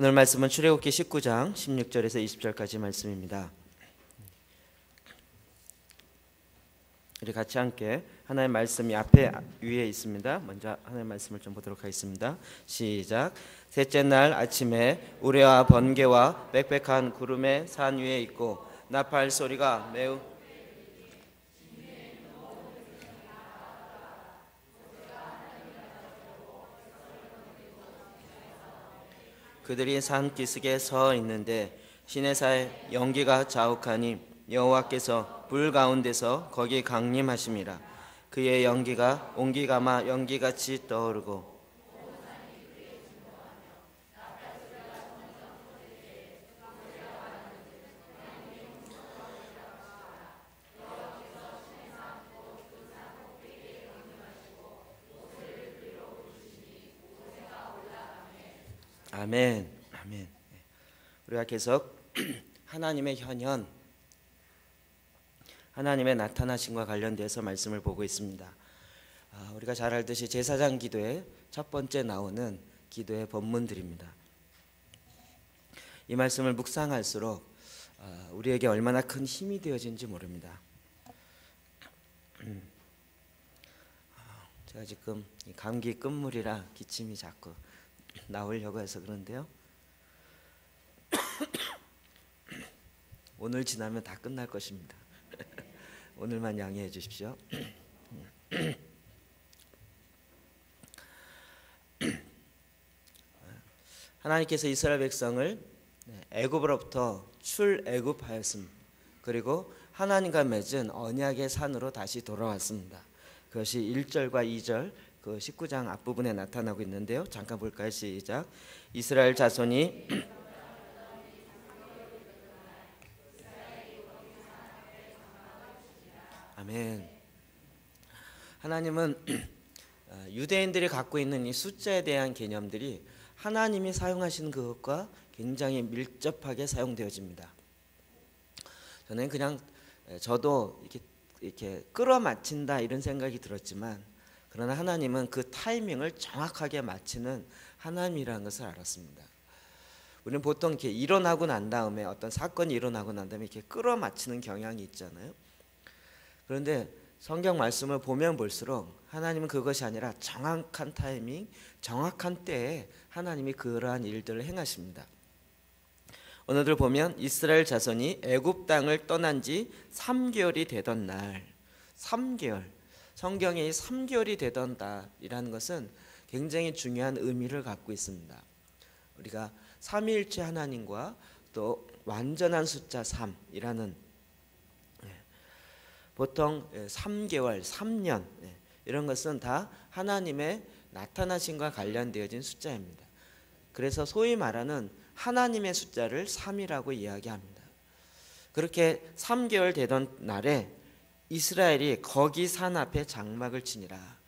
오늘 말씀은 출애굽기 19장 16절에서 20절까지 말씀입니다. 우리 같이 함께 하나님의 말씀이 앞에 위에 있습니다. 먼저 하나님의 말씀을 좀 보도록 하겠습니다. 시작. 셋째 날 아침에 우레와 번개와 빽빽한 구름의 산 위에 있고 나팔 소리가 매우 그들이 산 기슭에 서 있는데 시내사의 연기가 자욱하니 여호와께서 불 가운데서 거기 강림하심이라. 그의 연기가 온기가마 연기같이 떠오르고 아멘. 아멘. 우리가 계속 하나님의 현현, 하나님의 나타나심과 관련돼서 말씀을 보고 있습니다. 우리가 잘 알듯이 제사장 기도의 첫 번째 나오는 기도의 본문들입니다. 이 말씀을 묵상할수록 우리에게 얼마나 큰 힘이 되어진지 모릅니다. 제가 지금 감기 끝물이라 기침이 자꾸 나오려고 해서 그런데요. 오늘 지나면 다 끝날 것입니다. 오늘만 양해해 주십시오. 하나님께서 이스라엘 백성을 애굽으로부터 출애굽하였습니다. 그리고 하나님과 맺은 언약의 산으로 다시 돌아왔습니다. 그것이 1절과 2절 그 19장 앞부분에 나타나고 있는데요. 잠깐 볼까요? 시작. 이스라엘 자손이 아멘. 하나님은 유대인들이 갖고 있는 이 숫자에 대한 개념들이 하나님이 사용하시는 그것과 굉장히 밀접하게 사용되어집니다. 저는 그냥 저도 이렇게 끌어맞힌다 이런 생각이 들었지만 그러나 하나님은 그 타이밍을 정확하게 맞추는 하나님이라는 것을 알았습니다. 우리는 보통 이렇게 일어나고 난 다음에 어떤 사건이 일어나고 난 다음에 이렇게 끌어맞히는 경향이 있잖아요. 그런데 성경 말씀을 보면 볼수록 하나님은 그것이 아니라 정확한 타이밍, 정확한 때에 하나님이 그러한 일들을 행하십니다. 오늘들 보면 이스라엘 자손이 애굽 땅을 떠난 지 3개월이 되던 날, 3개월, 성경에 3개월이 되던 달이라는 것은 굉장히 중요한 의미를 갖고 있습니다. 우리가 삼위일체 하나님과 또 완전한 숫자 3이라는 보통 3개월, 3년 이런 것은 다 하나님의 나타나심과 관련되어진 숫자입니다. 그래서 소위 말하는 하나님의 숫자를 3이라고 이야기합니다. 그렇게 3개월 되던 날에 이스라엘이 거기 산 앞에 장막을 치니라.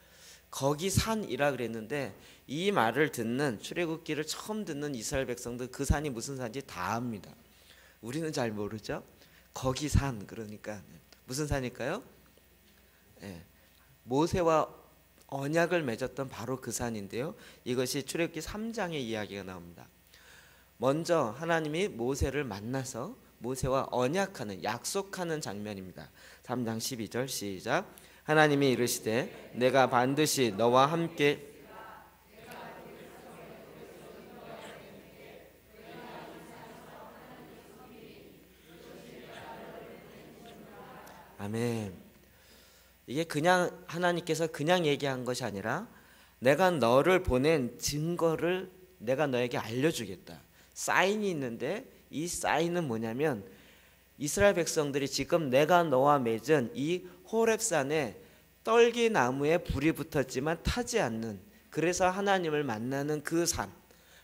거기 산이라 그랬는데 이 말을 듣는 출애굽기를 처음 듣는 이스라엘 백성들 그 산이 무슨 산인지 다 압니다. 우리는 잘 모르죠. 거기 산 그러니까 무슨 산일까요? 모세와 언약을 맺었던 바로 그 산인데요. 이것이 출애굽기 3장의 이야기가 나옵니다. 먼저 하나님이 모세를 만나서 모세와 언약하는 약속하는 장면입니다. 3장 12절 시작. 하나님이 이르시되 내가 반드시 너와 함께 아멘. 이게 그냥 하나님께서 그냥 얘기한 것이 아니라 내가 너를 보낸 증거를 내가 너에게 알려주겠다. 사인이 있는데 이 사인은 뭐냐면 이스라엘 백성들이 지금 내가 너와 맺은 이 호렙산에 떨기나무에 불이 붙었지만 타지 않는, 그래서 하나님을 만나는 그 산,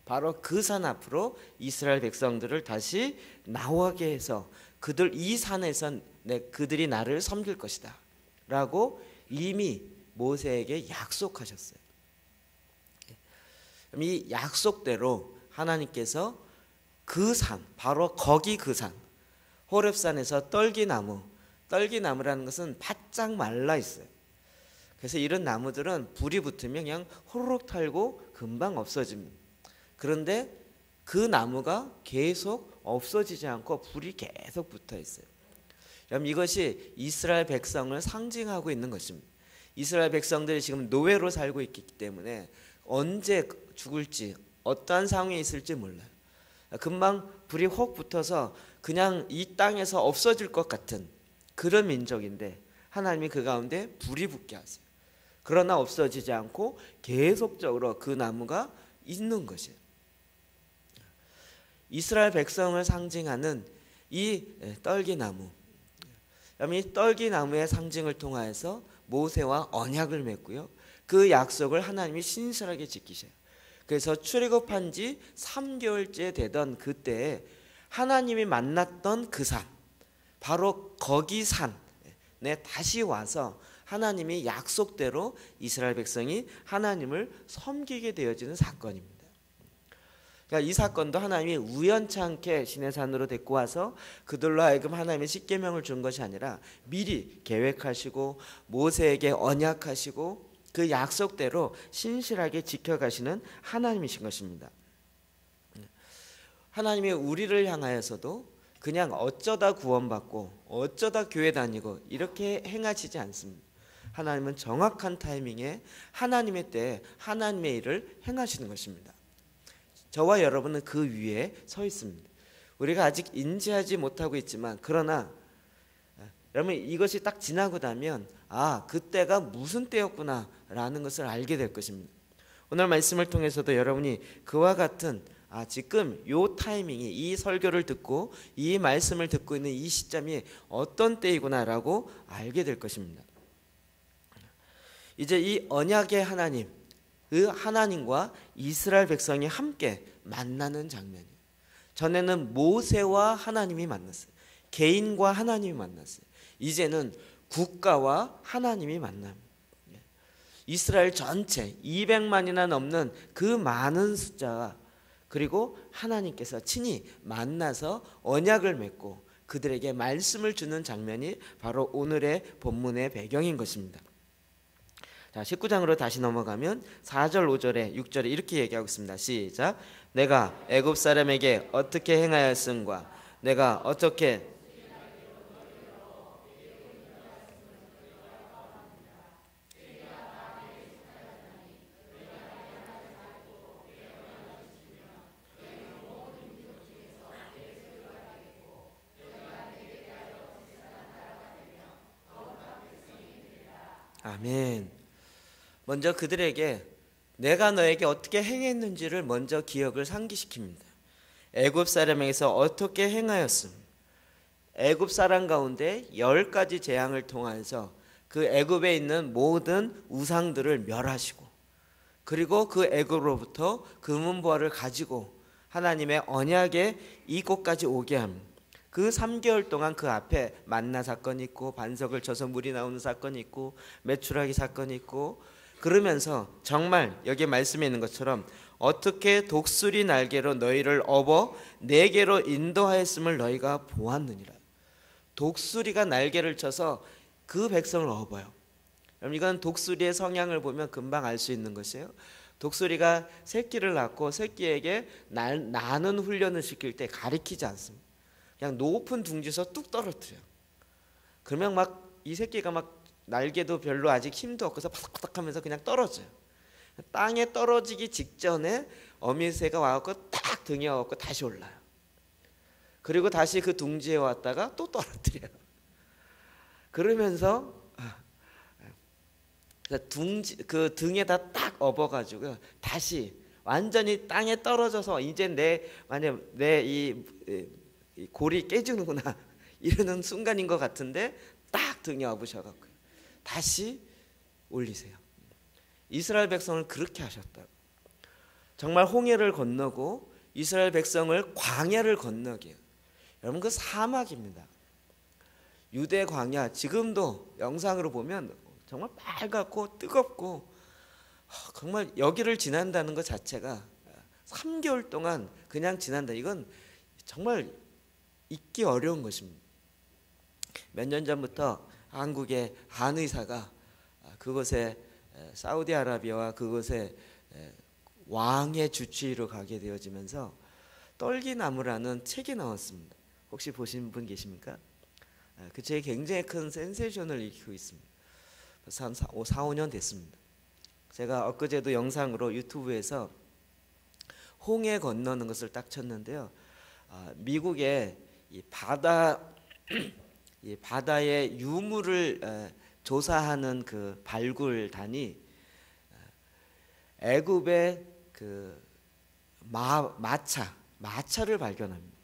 바로 그 산 앞으로 이스라엘 백성들을 다시 나오게 해서 그들 이 산에서 그들이 나를 섬길 것이다 라고 이미 모세에게 약속하셨어요. 이 약속대로 하나님께서 그 산, 바로 거기 그 산, 호렙산에서 떨기나무라는 것은 바짝 말라 있어요. 그래서 이런 나무들은 불이 붙으면 그냥 호로록 탈고 금방 없어집니다. 그런데 그 나무가 계속 없어지지 않고 불이 계속 붙어 있어요. 그럼 이것이 이스라엘 백성을 상징하고 있는 것입니다. 이스라엘 백성들이 지금 노예로 살고 있기 때문에 언제 죽을지 어떠한 상황에 있을지 몰라요. 금방 불이 혹 붙어서 그냥 이 땅에서 없어질 것 같은 그런 민족인데 하나님이 그 가운데 불이 붙게 하세요. 그러나 없어지지 않고 계속적으로 그 나무가 있는 것이에요. 이스라엘 백성을 상징하는 이 떨기나무, 이 떨기나무의 상징을 통하여서 모세와 언약을 맺고요, 그 약속을 하나님이 신실하게 지키셔요. 그래서 출애굽한 지 3개월째 되던 그때에 하나님이 만났던 그 산, 바로 거기 산에 다시 와서 하나님이 약속대로 이스라엘 백성이 하나님을 섬기게 되어지는 사건입니다. 그러니까 이 사건도 하나님이 우연찮게 시내산으로 데리고 와서 그들로 하여금 하나님의 십계명을 준 것이 아니라 미리 계획하시고 모세에게 언약하시고 그 약속대로 신실하게 지켜가시는 하나님이신 것입니다. 하나님이 우리를 향하여서도 그냥 어쩌다 구원받고 어쩌다 교회 다니고 이렇게 행하시지 않습니다. 하나님은 정확한 타이밍에 하나님의 때에 하나님의 일을 행하시는 것입니다. 저와 여러분은 그 위에 서 있습니다. 우리가 아직 인지하지 못하고 있지만, 그러나 여러분 이것이 딱 지나고 나면 그때가 무슨 때였구나 라는 것을 알게 될 것입니다. 오늘 말씀을 통해서도 여러분이 그와 같은 지금 요 타이밍이, 이 설교를 듣고 이 말씀을 듣고 있는 이 시점이 어떤 때이구나 라고 알게 될 것입니다. 이제 이 언약의 하나님, 그 하나님과 이스라엘 백성이 함께 만나는 장면이에요. 전에는 모세와 하나님이 만났어요. 개인과 하나님이 만났어요. 이제는 국가와 하나님이 만납니다. 이스라엘 전체 200만이나 넘는 그 많은 숫자가, 그리고 하나님께서 친히 만나서 언약을 맺고 그들에게 말씀을 주는 장면이 바로 오늘의 본문의 배경인 것입니다. 자, 19장으로 다시 넘어가면 4절, 5절에 6절에 이렇게 얘기하고 있습니다. 시작. 내가 애굽 사람에게 어떻게 행하였음과 내가 어떻게 아멘. 먼저 그들에게 내가 너에게 어떻게 행했는지를 먼저 기억을 상기시킵니다. 애굽 사람에게서 어떻게 행하였음. 애굽 사람 가운데 10가지 재앙을 통하여서 그 애굽에 있는 모든 우상들을 멸하시고, 그리고 그 애굽으로부터 금은보화를 가지고 하나님의 언약의 이곳까지 오게 합니다. 그 3개월 동안 그 앞에 만나 사건이 있고, 반석을 쳐서 물이 나오는 사건이 있고, 메추라기 사건이 있고, 그러면서 정말 여기 말씀에 있는 것처럼 어떻게 독수리 날개로 너희를 업어 내게로 인도하였음을 너희가 보았느니라. 독수리가 날개를 쳐서 그 백성을 업어요. 그럼 이건 독수리의 성향을 보면 금방 알 수 있는 것이에요. 독수리가 새끼를 낳고 새끼에게 나는 훈련을 시킬 때 가리키지 않습니다. 그냥 높은 둥지에서 뚝 떨어뜨려요. 그러면 막 이 새끼가 막 날개도 별로 아직 힘도 없어서 바삭바삭하면서 그냥 떨어져요. 땅에 떨어지기 직전에 어미새가 와갖고 딱 등에 와갖고 다시 올라요. 그리고 다시 그 둥지에 왔다가 또 떨어뜨려요. 그러면서 그 등에다 딱 업어가지고 다시 완전히 땅에 떨어져서 이제 만약 내 이 골이 깨지는구나 이러는 순간인 것 같은데 딱 등에 업으셔갖고 다시 올리세요. 이스라엘 백성을 그렇게 하셨다고. 정말 홍해를 건너고 이스라엘 백성을 광야를 건너게. 여러분 그 사막입니다. 유대 광야, 지금도 영상으로 보면 정말 빨갛고 뜨겁고 정말 여기를 지난다는 것 자체가 3개월 동안 그냥 지난다. 이건 정말 잊기 어려운 것입니다. 몇 년 전부터 한국의 한 의사가 그곳에 사우디아라비아와 그곳에 왕의 주치의로 가게 되어지면서 떨기나무라는 책이 나왔습니다. 혹시 보신 분 계십니까? 그 책이 굉장히 큰 센세이션을 일으키고 있습니다. 벌써 한 4, 5년 됐습니다. 제가 엊그제도 영상으로 유튜브에서 홍해 건너는 것을 딱 쳤는데요. 미국의 이 바다의 유물을 조사하는 그 발굴단이 애굽의 그 마차를 발견합니다.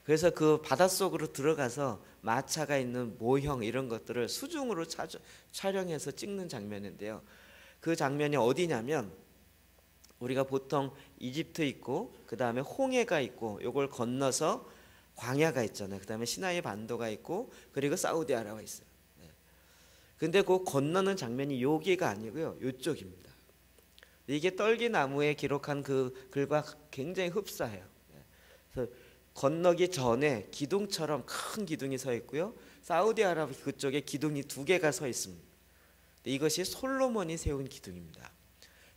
그래서 그 바닷속으로 들어가서 마차가 있는 모형 이런 것들을 수중으로 촬영해서 찍는 장면인데요. 그 장면이 어디냐면 우리가 보통 이집트 있고 그 다음에 홍해가 있고 요걸 건너서 광야가 있잖아요. 그 다음에 시나이 반도가 있고 그리고 사우디아라비아가 있어요. 근데 그 건너는 장면이 여기가 아니고요, 이쪽입니다. 이게 떨기나무에 기록한 그 글과 굉장히 흡사해요. 그래서 건너기 전에 기둥처럼 큰 기둥이 서 있고요, 사우디아라비아 그쪽에 기둥이 2개가 서 있습니다. 이것이 솔로몬이 세운 기둥입니다.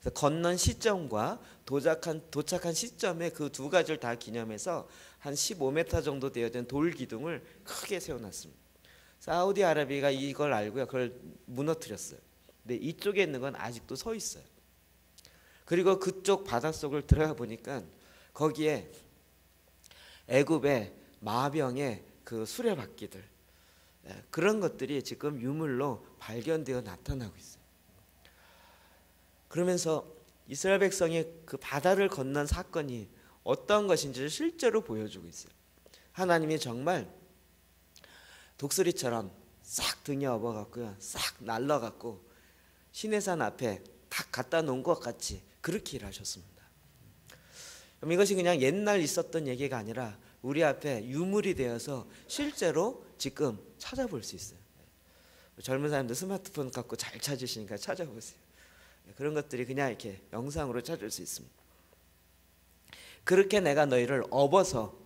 그래서 건넌 시점과 도착한 시점에 그 2가지를 다 기념해서 한 15m 정도 되어진 돌 기둥을 크게 세워놨습니다. 사우디아라비아가 이걸 알고요, 그걸 무너뜨렸어요. 근데 이쪽에 있는 건 아직도 서 있어요. 그리고 그쪽 바닷속을 들어가 보니까 거기에 애굽의 마병의 그 수레바퀴들, 그런 것들이 지금 유물로 발견되어 나타나고 있어요. 그러면서 이스라엘 백성이 그 바다를 건넌 사건이 어떤 것인지를 실제로 보여주고 있어요. 하나님이 정말 독수리처럼 싹 등에 업어갖고요, 싹 날라갖고 시내산 앞에 딱 갖다 놓은 것 같이 그렇게 일하셨습니다. 그럼 이것이 그냥 옛날 있었던 얘기가 아니라 우리 앞에 유물이 되어서 실제로 지금 찾아볼 수 있어요. 젊은 사람들 스마트폰 갖고 잘 찾으시니까 찾아보세요. 그런 것들이 그냥 이렇게 영상으로 찾을 수 있습니다. 그렇게 내가 너희를 업어서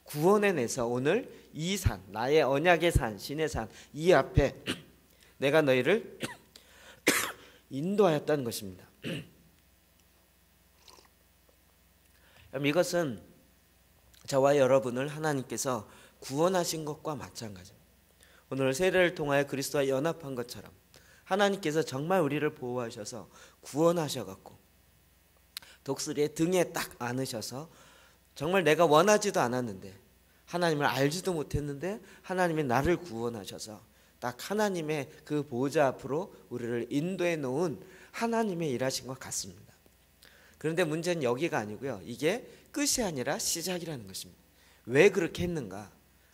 구원해내서 오늘 이 산, 나의 언약의 산, 신의 산, 이 앞에 내가 너희를 인도하였다는 것입니다. 이것은 저와 여러분을 하나님께서 구원하신 것과 마찬가지입니다. 오늘 세례를 통하여 그리스도와 연합한 것처럼 하나님께서 정말 우리를 보호하셔서 구원하셔갖고 독수리의 등에 딱 안으셔서 정말 내가 원하지도 않았는데 하나님을 알지도 못했는데 하나님이 나를 구원하셔서 딱 하나님의 그 보좌 앞으로 우리를 인도해 놓은 하나님의 일하신 것 같습니다. 그런데 문제는 여기가 아니고요, 이게 끝이 아니라 시작이라는 것입니다. 왜 그렇게 했는가?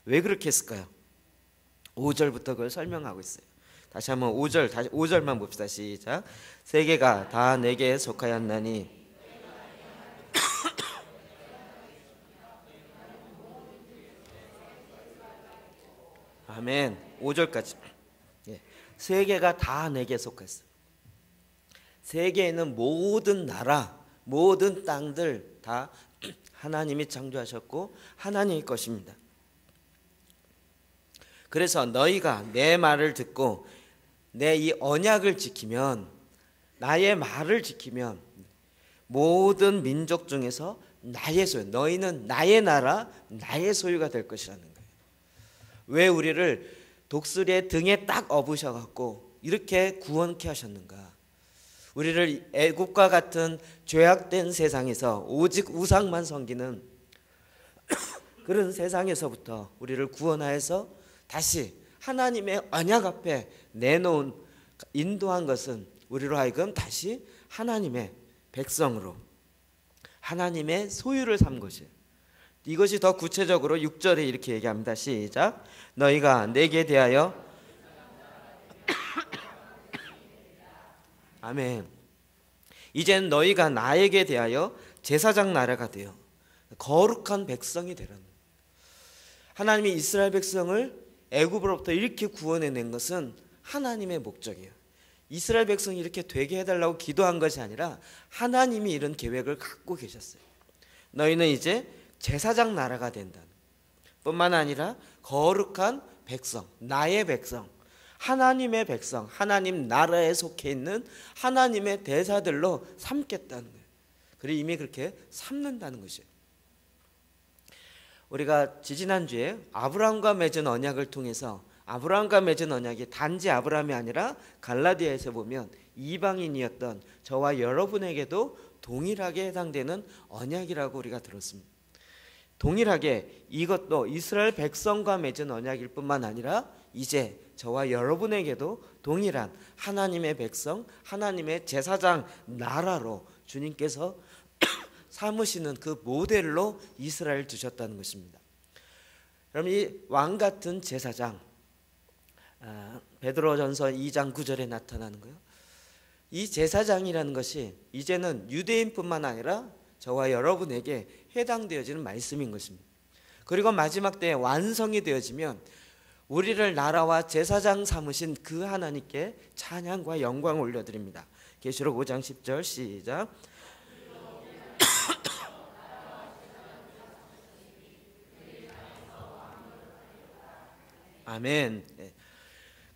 왜 그렇게 했을까요? 5절부터 그걸 설명하고 있어요. 다시 한번 5절만 봅시다. 시작. 세계가 다 내게 속하였나니 아멘. 5절까지. 세계가 다 내게 속했어요. 세계에 있는 모든 나라, 모든 땅들 다 하나님이 창조하셨고 하나님의 것입니다. 그래서 너희가 내 말을 듣고 내 이 언약을 지키면, 나의 말을 지키면 모든 민족 중에서 나의 소유, 너희는 나의 나라, 나의 소유가 될 것이라는 거예요. 왜 우리를 독수리의 등에 딱 업으셔갖고 이렇게 구원케 하셨는가? 우리를 애국과 같은 죄악된 세상에서 오직 우상만 섬기는 그런 세상에서부터 우리를 구원하여서 다시 하나님의 언약 앞에 내놓은, 인도한 것은 우리로 하여금 다시 하나님의 백성으로 하나님의 소유를 삼은 것이에요. 이것이 더 구체적으로 6절에 이렇게 얘기합니다. 시작. 너희가 내게 대하여 아멘. 이젠 너희가 나에게 대하여 제사장 나라가 되어 거룩한 백성이 되라는, 하나님이 이스라엘 백성을 애굽으로부터 이렇게 구원해낸 것은 하나님의 목적이에요. 이스라엘 백성이 이렇게 되게 해달라고 기도한 것이 아니라 하나님이 이런 계획을 갖고 계셨어요. 너희는 이제 제사장 나라가 된다. 뿐만 아니라 거룩한 백성, 나의 백성, 하나님의 백성, 하나님 나라에 속해 있는 하나님의 대사들로 삼겠다는 거예요. 그리고 이미 그렇게 삼는다는 것이에요. 우리가 지지난주에 아브라함과 맺은 언약을 통해서 아브라함과 맺은 언약이 단지 아브라함이 아니라 갈라디아에서 보면 이방인이었던 저와 여러분에게도 동일하게 해당되는 언약이라고 우리가 들었습니다. 동일하게 이것도 이스라엘 백성과 맺은 언약일 뿐만 아니라 이제 저와 여러분에게도 동일한 하나님의 백성, 하나님의 제사장 나라로 주님께서 삼으시는 그 모델로 이스라엘을 두셨다는 것입니다. 그럼 이 왕 같은 제사장, 베드로전서 2장 9절에 나타나는 거예요. 이 제사장이라는 것이 이제는 유대인뿐만 아니라 저와 여러분에게 해당되어지는 말씀인 것입니다. 그리고 마지막 때에 완성이 되어지면 우리를 나라와 제사장 삼으신 그 하나님께 찬양과 영광을 올려드립니다. 계시록 5장 10절 시작. 아멘.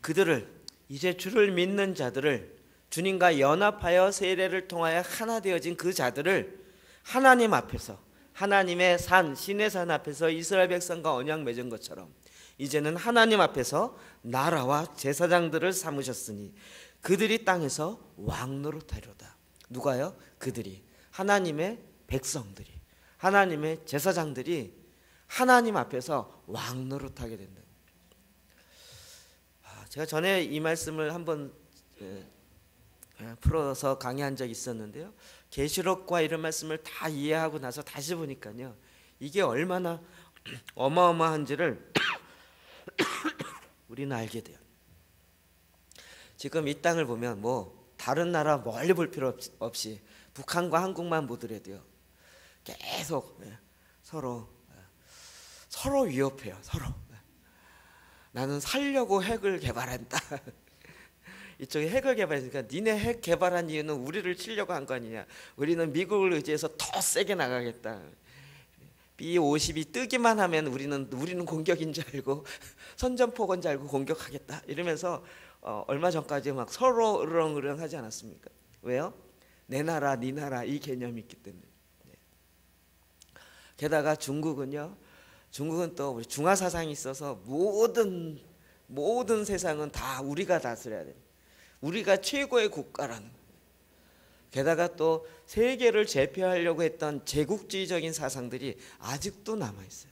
그들을, 이제 주를 믿는 자들을, 주님과 연합하여 세례를 통하여 하나 되어진 그 자들을 하나님 앞에서, 하나님의 산, 신의 산 앞에서 이스라엘 백성과 언약 맺은 것처럼 이제는 하나님 앞에서 나라와 제사장들을 삼으셨으니 그들이 땅에서 왕 노릇하리로다. 누가요? 그들이, 하나님의 백성들이, 하나님의 제사장들이 하나님 앞에서 왕 노릇하게 된다. 제가 전에 이 말씀을 한번 풀어서 강의한 적이 있었는데요. 계시록과 이런 말씀을 다 이해하고 나서 다시 보니까요, 이게 얼마나 어마어마한지를 우리는 알게 돼요. 지금 이 땅을 보면 뭐 다른 나라 멀리 볼 필요 없이 북한과 한국만 보더라도요, 계속 서로 위협해요. 서로. 나는 살려고 핵을 개발한다. 이쪽에 핵을 개발했으니까 니네 핵 개발한 이유는 우리를 치려고 한 거 아니냐. 우리는 미국을 의지해서 더 세게 나가겠다. B-50이 뜨기만 하면 우리는 공격인 줄 알고 선전포고인 줄 알고 공격하겠다. 이러면서 얼마 전까지 막 서로 으렁으렁 하지 않았습니까? 왜요? 내 나라, 네 나라 이 개념이 있기 때문에. 게다가 중국은 또 우리 중화 사상이 있어서 모든 세상은 다 우리가 다스려야 돼. 우리가 최고의 국가라는. 게다가 또 세계를 제패하려고 했던 제국주의적인 사상들이 아직도 남아 있어요.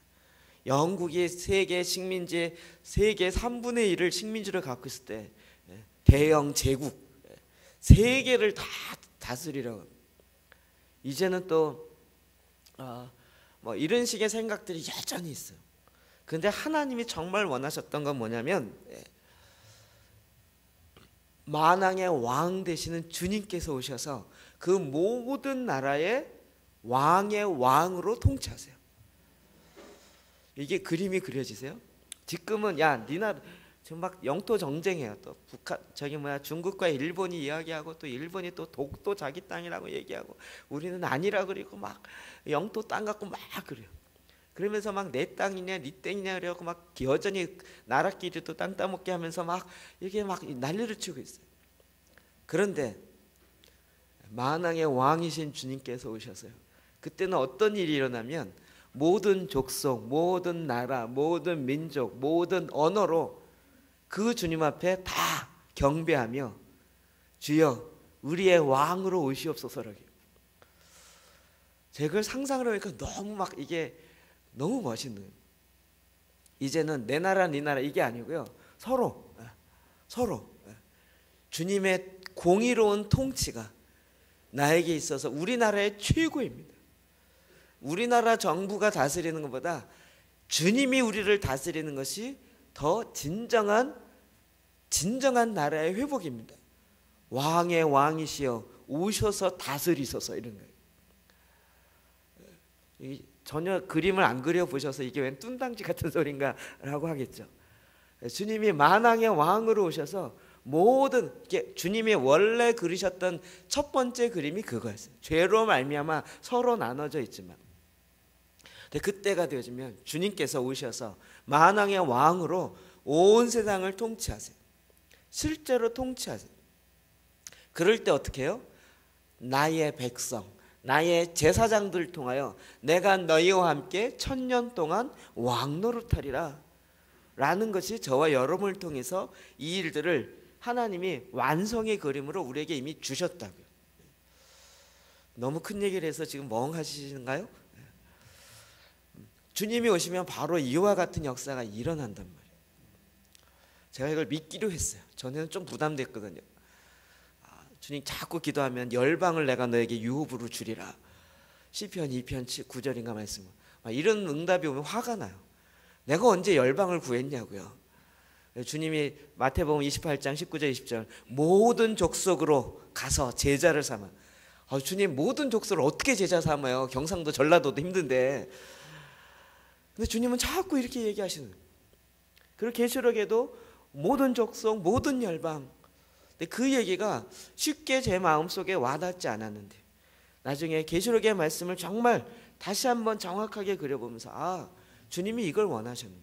영국이 세계 식민지 세계 3분의 1을 식민지를 갖고 있을 때 대영 제국 세계를 다 다스리려고. 이제는 또 뭐 이런 식의 생각들이 여전히 있어요. 그런데 하나님이 정말 원하셨던 건 뭐냐면 만왕의 왕 되시는 주님께서 오셔서 그 모든 나라의 왕의 왕으로 통치하세요. 이게 그림이 그려지세요? 지금은 야, 네 나라 지금 막 영토 정쟁해요. 또 북한 중국과 일본이 이야기하고 또 일본이 또 독도 자기 땅이라고 얘기하고 우리는 아니라 그리고 막 영토 땅 갖고 막 그래요. 그러면서 막 내 땅이냐 네 땅이냐 그래갖고 막 여전히 나라끼리도 땅 따먹게 하면서 막 이게 막 난리를 치고 있어요. 그런데 만왕의 왕이신 주님께서 오셔서요, 그때는 어떤 일이 일어나면 모든 족속, 모든 나라, 모든 민족, 모든 언어로 그 주님 앞에 다 경배하며 주여 우리의 왕으로 오시옵소서라고. 제가 그걸 상상을 하니까 너무 막 이게 너무 멋있는 거예요. 이제는 내 나라 네 나라 이게 아니고요, 서로 주님의 공의로운 통치가 나에게 있어서 우리나라의 최고입니다. 우리나라 정부가 다스리는 것보다 주님이 우리를 다스리는 것이 더 진정한 나라의 회복입니다. 왕의 왕이시여 오셔서 다스리소서 이런 거예요. 전혀 그림을 안 그려보셔서 이게 웬 뚱당지 같은 소린가 라고 하겠죠. 주님이 만왕의 왕으로 오셔서 모든 주님이 원래 그리셨던 첫 번째 그림이 그거였어요. 죄로 말미암아 서로 나눠져 있지만, 근데 그때가 되어지면 주님께서 오셔서 만왕의 왕으로 온 세상을 통치하세요. 실제로 통치하세요. 그럴 때 어떻게 해요? 나의 백성, 나의 제사장들을 통하여 내가 너희와 함께 1000년 동안 왕노릇하리라 라는 것이 저와 여러분을 통해서 이 일들을 하나님이 완성의 그림으로 우리에게 이미 주셨다고요. 너무 큰 얘기를 해서 지금 멍하시는가요? 주님이 오시면 바로 이와 같은 역사가 일어난단 말이에요. 제가 이걸 믿기로 했어요. 전에는 좀 부담됐거든요. 주님 자꾸 기도하면 열방을 내가 너에게 유업으로 주리라. 시편 2편 9절인가 말씀. 이런 응답이 오면 화가 나요. 내가 언제 열방을 구했냐고요. 주님이 마태복음 28장 19절 20절 모든 족속으로 가서 제자를 삼아. 주님 모든 족속을 어떻게 제자 삼아요? 경상도 전라도도 힘든데. 근데 주님은 자꾸 이렇게 얘기하시는 거예요. 그리고 계시록에도 모든 족속 모든 열방. 근데 그 얘기가 쉽게 제 마음속에 와닿지 않았는데 나중에 계시록의 말씀을 정말 다시 한번 정확하게 그려보면서 주님이 이걸 원하셨네.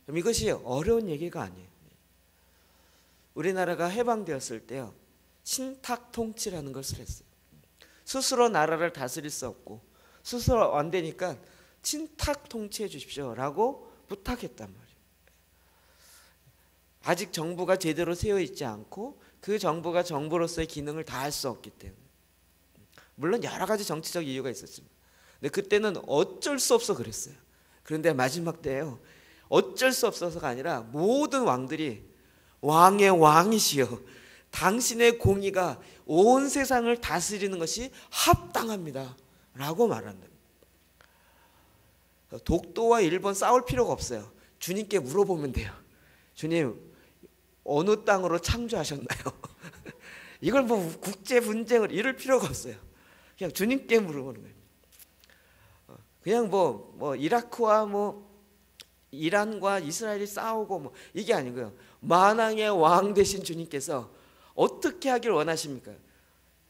그럼 이것이 어려운 얘기가 아니에요. 우리나라가 해방되었을 때요, 신탁 통치라는 것을 했어요. 스스로 나라를 다스릴 수 없고 스스로 안 되니까 신탁 통치해 주십시오라고 부탁했단 말이에요. 아직 정부가 제대로 세워 있지 않고 그 정부가 정부로서의 기능을 다할 수 없기 때문에, 물론 여러 가지 정치적 이유가 있었지만, 근데 그때는 어쩔 수 없어 그랬어요. 그런데 마지막 때에요, 어쩔 수 없어서가 아니라 모든 왕들이 왕의 왕이시여 당신의 공의가 온 세상을 다스리는 것이 합당합니다 라고 말한다. 독도와 일본 싸울 필요가 없어요. 주님께 물어보면 돼요. 주님 어느 땅으로 창조하셨나요? 이걸 뭐 국제 분쟁을 이룰 필요가 없어요. 그냥 주님께 물어보는 거예요. 그냥 뭐 이라크와 이란과 이스라엘이 싸우고 이게 아니고요. 만왕의 왕 되신 주님께서 어떻게 하길 원하십니까?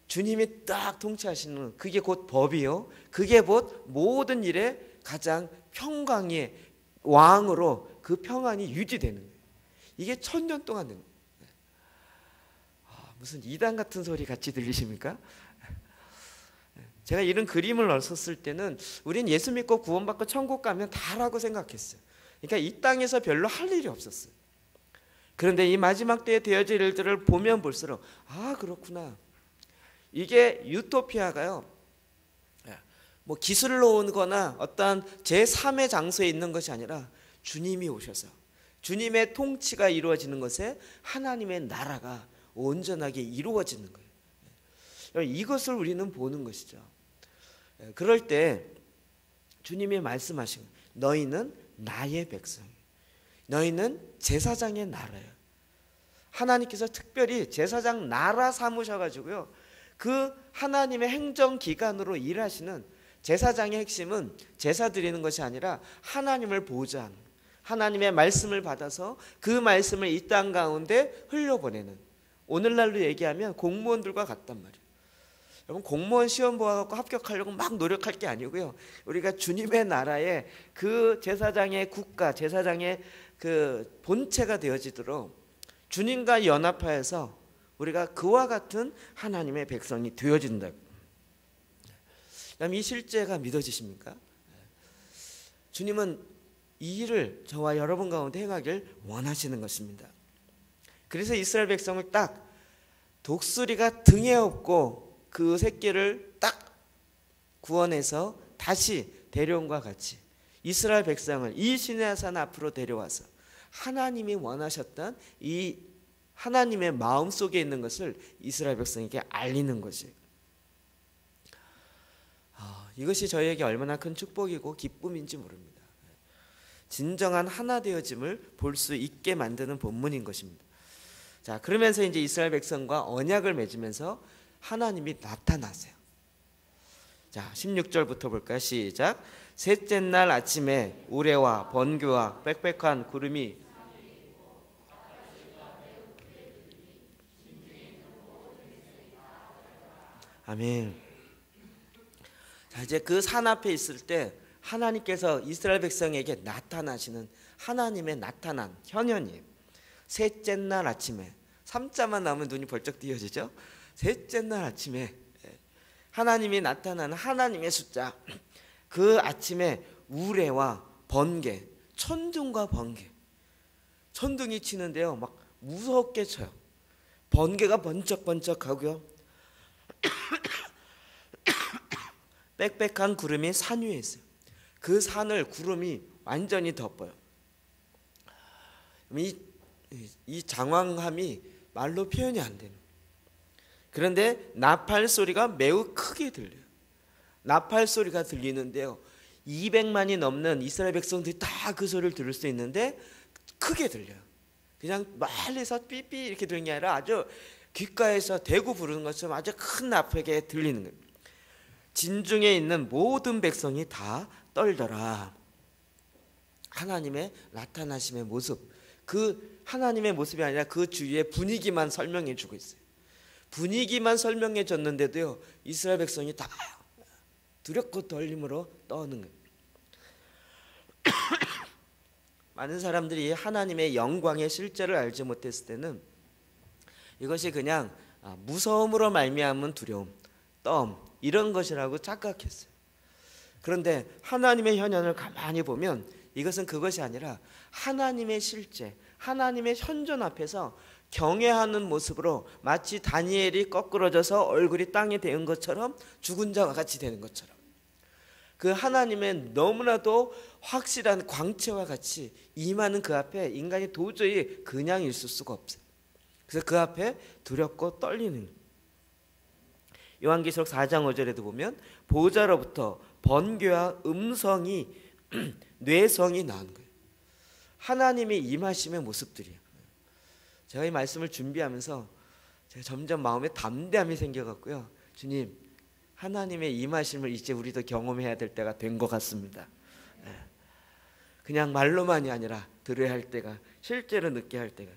주님이 딱 통치하시는 그게 곧 법이요. 그게 곧 모든 일에 가장 평강의 왕으로 그 평안이 유지되는 거예요. 이게 1000년 동안 되는 거예요. 무슨 이단 같은 소리 같이 들리십니까? 제가 이런 그림을 썼을 때는 우린 예수 믿고 구원받고 천국 가면 다라고 생각했어요. 그러니까 이 땅에서 별로 할 일이 없었어요. 그런데 이 마지막 때에 되어질 일들을 보면 볼수록 그렇구나. 이게 유토피아가요, 기술로 오거나 어떤 제3의 장소에 있는 것이 아니라 주님이 오셔서 주님의 통치가 이루어지는 것에 하나님의 나라가 온전하게 이루어지는 거예요. 이것을 우리는 보는 것이죠. 그럴 때 주님이 말씀하신 거예요. 너희는 나의 백성, 너희는 제사장의 나라예요. 하나님께서 특별히 제사장 나라 삼으셔가지고요, 그 하나님의 행정기관으로 일하시는 제사장의 핵심은 제사 드리는 것이 아니라 하나님을 보좌하는, 하나님의 말씀을 받아서 그 말씀을 이 땅 가운데 흘려보내는, 오늘날로 얘기하면 공무원들과 같단 말이에요. 여러분, 공무원 시험 보아갖고 합격하려고 막 노력할 게 아니고요, 우리가 주님의 나라에 그 제사장의 국가, 제사장의 그 본체가 되어지도록 주님과 연합하여서 우리가 그와 같은 하나님의 백성이 되어진다. 그럼 이 실제가 믿어지십니까? 주님은 이 일을 저와 여러분 가운데 행하길 원하시는 것입니다. 그래서 이스라엘 백성을 딱 독수리가 등에 업고 그 새끼를 딱 구원해서 다시 데려온과 같이 이스라엘 백성을 이 시내산 앞으로 데려와서 하나님이 원하셨던 이 하나님의 마음속에 있는 것을 이스라엘 백성에게 알리는 것이에요. 이것이 저희에게 얼마나 큰 축복이고 기쁨인지 모릅니다. 진정한 하나 되어짐을 볼 수 있게 만드는 본문인 것입니다. 자, 그러면서 이제 이스라엘 백성과 언약을 맺으면서 하나님이 나타나세요. 자, 16절부터 볼까요? 시작. 셋째 날 아침에 우레와 번개와 빽빽한 구름이 아멘. 자, 이제 그 산 앞에 있을 때 하나님께서 이스라엘 백성에게 나타나시는 하나님의 나타난 현현이에요. 셋째 날 아침에, 3자만 나오면 눈이 벌쩍 띄어지죠. 셋째 날 아침에 하나님이 나타나는 하나님의 숫자, 그 아침에 우레와 번개, 천둥과 번개, 천둥이 치는데요 막 무섭게 쳐요. 번개가 번쩍번쩍하고요 빽빽한 구름이 산 위에 있어요. 그 산을 구름이 완전히 덮어요. 이 장황함이 말로 표현이 안 되는. 그런데 나팔 소리가 매우 크게 들려요. 나팔 소리가 들리는데요 200만이 넘는 이스라엘 백성들이 다 그 소리를 들을 수 있는데 크게 들려요. 그냥 멀리서 삐삐 이렇게 들리는 게 아니라 아주 귓가에서 대구 부르는 것처럼 아주 큰 나팔에 들리는 거예요. 진중에 있는 모든 백성이 다 떨더라. 하나님의 나타나심의 모습, 그 하나님의 모습이 아니라 그 주위의 분위기만 설명해 주고 있어요. 분위기만 설명해 줬는데도요 이스라엘 백성이 다 두렵고 떨림으로 떠는 거예요. 많은 사람들이 하나님의 영광의 실제를 알지 못했을 때는 이것이 그냥 무서움으로 말미암은 두려움, 떠움 이런 것이라고 착각했어요. 그런데 하나님의 현현을 가만히 보면 이것은 그것이 아니라 하나님의 실제, 하나님의 현존 앞에서 경외하는 모습으로 마치 다니엘이 거꾸러져서 얼굴이 땅에 대은 것처럼 죽은 자와 같이 되는 것처럼 그 하나님의 너무나도 확실한 광채와 같이 임하는 그 앞에 인간이 도저히 그냥 있을 수가 없어요. 그래서 그 앞에 두렵고 떨리는. 요한계시록 4장 5절에도 보면 보좌로부터 번개와 음성이 뇌성이 나온 거예요. 하나님의 임하심의 모습들이에요. 제가 이 말씀을 준비하면서 제가 점점 마음에 담대함이 생겨갖고요 주님 하나님의 임하심을 이제 우리도 경험해야 될 때가 된 것 같습니다. 그냥 말로만이 아니라 들어야 할 때가, 실제로 느껴야 할 때가.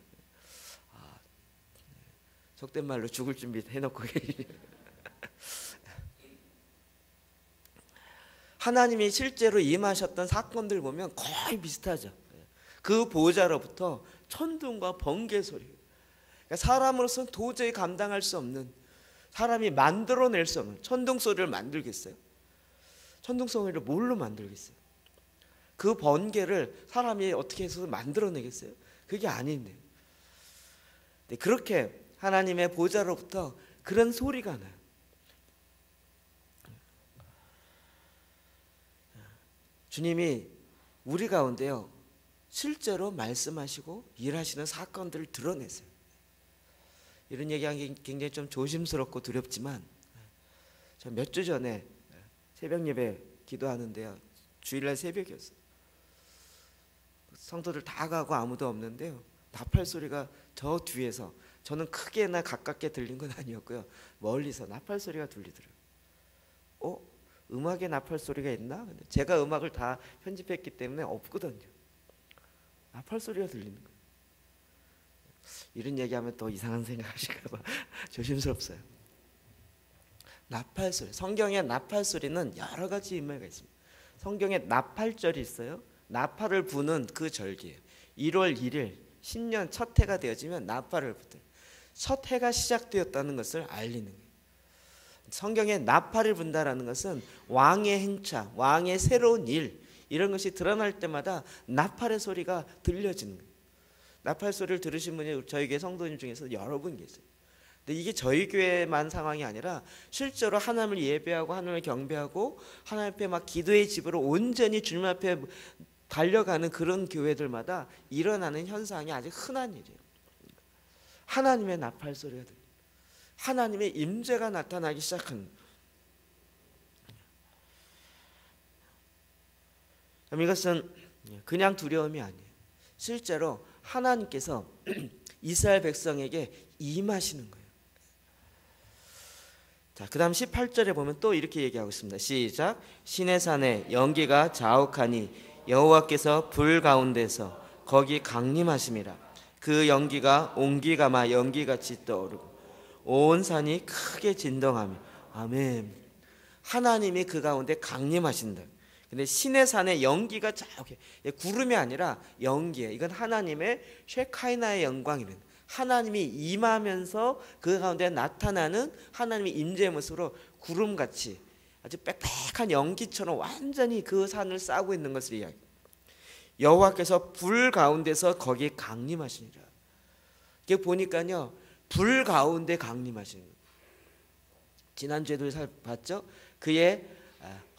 속된 말로 죽을 준비 해놓고 계시죠. 하나님이 실제로 임하셨던 사건들 보면 거의 비슷하죠. 그 보좌로부터 천둥과 번개 소리. 그러니까 사람으로서는 도저히 감당할 수 없는, 사람이 만들어낼 수 없는 천둥 소리를 만들겠어요? 천둥 소리를 뭘로 만들겠어요? 그 번개를 사람이 어떻게 해서 만들어내겠어요? 그게 아닌데. 그렇게 하나님의 보좌로부터 그런 소리가 나요. 주님이 우리 가운데요 실제로 말씀하시고 일하시는 사건들을 드러내세요. 이런 얘기하기 굉장히 좀 조심스럽고 두렵지만 저 몇 주 전에 새벽 예배 기도하는데요 주일날 새벽이었어요. 성도들 다 가고 아무도 없는데요 나팔 소리가 저 뒤에서, 저는 크게나 가깝게 들린 건 아니었고요 멀리서 나팔 소리가 들리더라고요. 음악에 나팔 소리가 있나? 근데 제가 음악을 다 편집했기 때문에 없거든요. 나팔 소리가 들리는 거예요. 이런 얘기하면 또 이상한 생각하실까 봐 조심스럽어요. 나팔 소리, 성경에 나팔 소리는 여러 가지 의미가 있습니다. 성경에 나팔절이 있어요. 나팔을 부는 그 절기예요. 1월 1일 신년 첫 해가 되어지면 나팔을 부어요. 첫 해가 시작되었다는 것을 알리는 거예요. 성경에 나팔을 분다라는 것은 왕의 행차, 왕의 새로운 일, 이런 것이 드러날 때마다 나팔의 소리가 들려지는 거예요. 나팔 소리를 들으신 분이 저희 교회 성도님 중에서 여러 분 계세요. 근데 이게 저희 교회만 상황이 아니라 실제로 하나님을 예배하고 하나님을 경배하고 하나님 앞에 막 기도의 집으로 온전히 주님 앞에 달려가는 그런 교회들마다 일어나는 현상이 아주 흔한 일이에요. 하나님의 나팔 소리가 들려요. 하나님의 임재가 나타나기 시작한. 그럼 이것은 그냥 두려움이 아니에요. 실제로 하나님께서 이스라엘 백성에게 임하시는 거예요. 자, 그 다음 18절에 보면 또 이렇게 얘기하고 있습니다. 시작. 시내산에 연기가 자욱하니 여호와께서 불 가운데서 거기 강림하심이라. 그 연기가 옹기가마 연기같이 떠오르고 온 산이 크게 진동하며. 아멘. 하나님이 그 가운데 강림하신다. 근데 시내산에 연기가 자욱해. 구름이 아니라 연기예요. 이건 하나님의 쉐카이나의 영광이래요. 하나님이 임하면서 그 가운데 나타나는 하나님의 임재의 모습으로 구름같이 아주 빽빽한 연기처럼 완전히 그 산을 싸고 있는 것을 이야기합니다. 여호와께서 불 가운데서 거기에 강림하시니라. 이게 보니까요, 불 가운데 강림하시는 거예요. 지난주에도 봤죠? 그의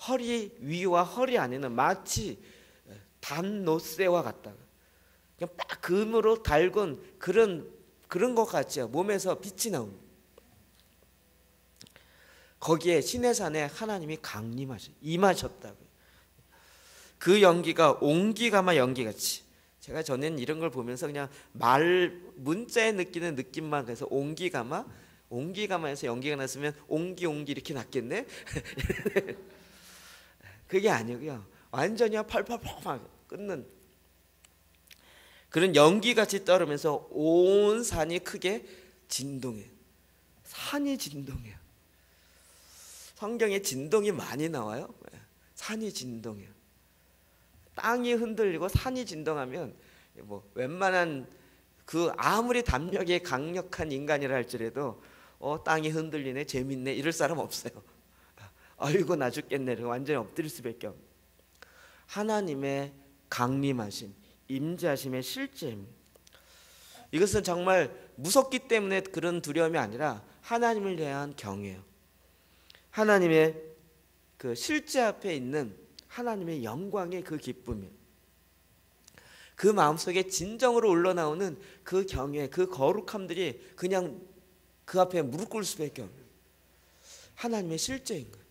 허리 위와 허리 안에는 마치 단노쇠와 같다. 그냥 딱 금으로 달군 그런 것 같죠. 몸에서 빛이 나옵니다. 거기에 시내산에 하나님이 임하셨다고요. 그 연기가 옹기가마 연기같이, 제가 전에는 이런 걸 보면서 그냥 문자에 느끼는 느낌만 해서 옹기가마에서 연기가 났으면 옹기 이렇게 났겠네. 그게 아니고요, 완전히 펄펄펄 끓는 그런 연기같이 떠오르면서 온 산이 크게 진동해요. 산이 진동해요. 성경에 진동이 많이 나와요. 산이 진동해요. 땅이 흔들리고 산이 진동하면 뭐 웬만한 아무리 담력이 강력한 인간이라 할지라도 땅이 흔들리네, 재밌네 이럴 사람 없어요. 아이고 나 죽겠네, 완전히 엎드릴 수밖에 없어요. 하나님의 강림하심, 임재하심의 실제입니다. 이것은 정말 무섭기 때문에 그런 두려움이 아니라 하나님을 대한 경외예요. 하나님의 그 실제 앞에 있는 하나님의 영광의 그 기쁨이에요. 그 마음속에 진정으로 올라나오는 그 경외, 그 거룩함들이 그냥 그 앞에 무릎 꿇을 수밖에 없는 하나님의 실제인 거예요.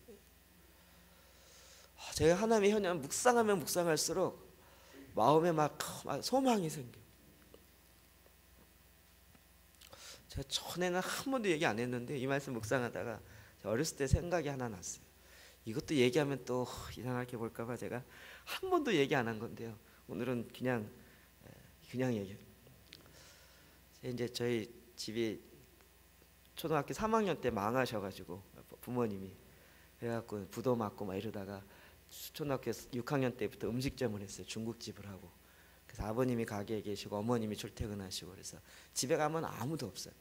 제가 하나님의 현장 묵상하면 묵상할수록 마음에 막 소망이 생겨요. 제가 전에는 한 번도 얘기 안 했는데 이 말씀 묵상하다가 어렸을 때 생각이 하나 났어요. 이것도 얘기하면 또 이상하게 볼까봐 제가 한 번도 얘기 안 한 건데요. 오늘은 그냥 얘기해요. 이제 저희 집이 초등학교 3학년 때 망하셔가지고 부모님이, 그래갖고 부도 맞고 막 이러다가 초등학교 6학년 때부터 음식점을 했어요. 중국집을 하고. 그래서 아버님이 가게에 계시고 어머님이 출퇴근하시고, 그래서 집에 가면 아무도 없어요.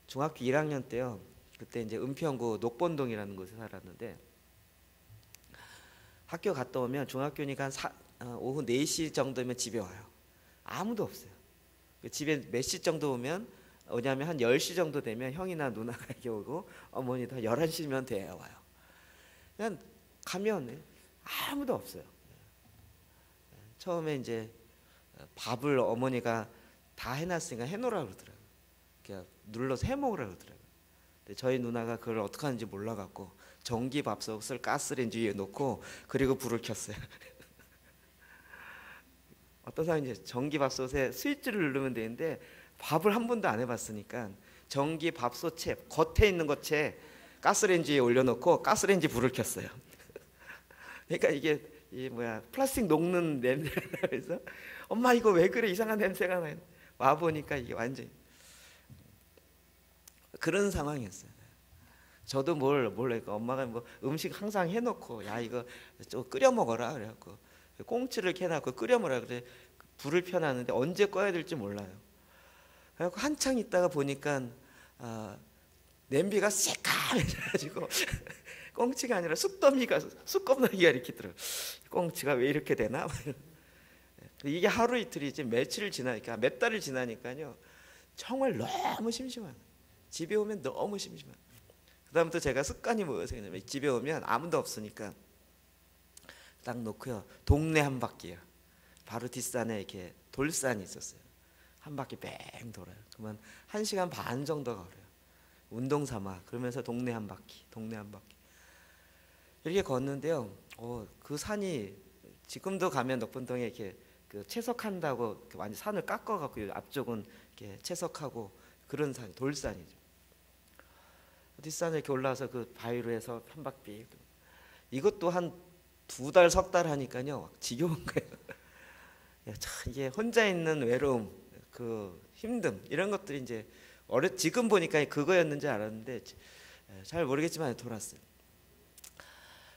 중학교 1학년 때요, 그때 이제 은평구 녹본동이라는 곳에 살았는데, 학교 갔다 오면 중학교니까 오후 4시 정도면 집에 와요. 아무도 없어요. 집에 몇 시 정도 오냐면 한 10시 정도 되면 형이나 누나가 이렇게 오고, 어머니도 11시면 돼야 와요. 그냥 가면 아무도 없어요. 처음에 이제 밥을 어머니가 다 해놨으니까 해놓으라고 그러더라고요. 그냥 눌러서 해먹으라고 그러더라고요. 근데 저희 누나가 그걸 어떻게 하는지 몰라갖고 전기밥솥을 가스레인지 위에 놓고 그리고 불을 켰어요. 어떤 사람이 이제 전기밥솥에 스위치를 누르면 되는데 밥을 한 번도 안 해봤으니까 전기밥솥에 겉에 있는 것에 가스레인지에 올려놓고 가스레인지 불을 켰어요. 그러니까 이게 플라스틱 녹는 냄새가 나면서 엄마 이거 왜 그래, 이상한 냄새가 나요. 와 보니까 이게 완전히 그런 상황이었어요. 저도 몰라요. 엄마가 음식 항상 해놓고 야 이거 좀 끓여 먹어라 그래갖고 꽁치를 캐놔갖고 끓여 먹으라 그래. 불을 펴놨는데 언제 꺼야 될지 몰라요. 그래갖고 한창 있다가 보니까 냄비가 새까매져가지고 꽁치가 아니라 쑥검나기가 이렇게 들어요. 꽁치가 왜 이렇게 되나? 이게 하루 이틀이지 며칠을 지나니까, 몇 달을 지나니까요, 정말 너무 심심한, 집에 오면 너무 심심한. 그다음부터 제가 습관이 뭐였어요? 집에 오면 아무도 없으니까 딱 놓고요, 동네 한 바퀴요. 바로 뒷산에 이렇게 돌산이 있었어요. 한 바퀴 뺑 돌아요. 그러면 1시간 반 정도가 걸려요. 운동 삼아. 그러면서 동네 한 바퀴 이렇게 걷는데요. 그 산이 지금도 가면 녹본동에 이렇게 그 채석한다고 완전 산을 깎아갖고 앞쪽은 이렇게 채석하고 그런 산, 돌산이죠. 뒷산에 이렇게 올라와서 그 바위로 해서 한 바퀴. 이것도 한 2달, 3달 하니까요, 지겨운 거예요. 참 이게 혼자 있는 외로움, 그 힘듦 이런 것들이 이제 지금 보니까 그거였는지 알았는데 잘 모르겠지만 돌았어요.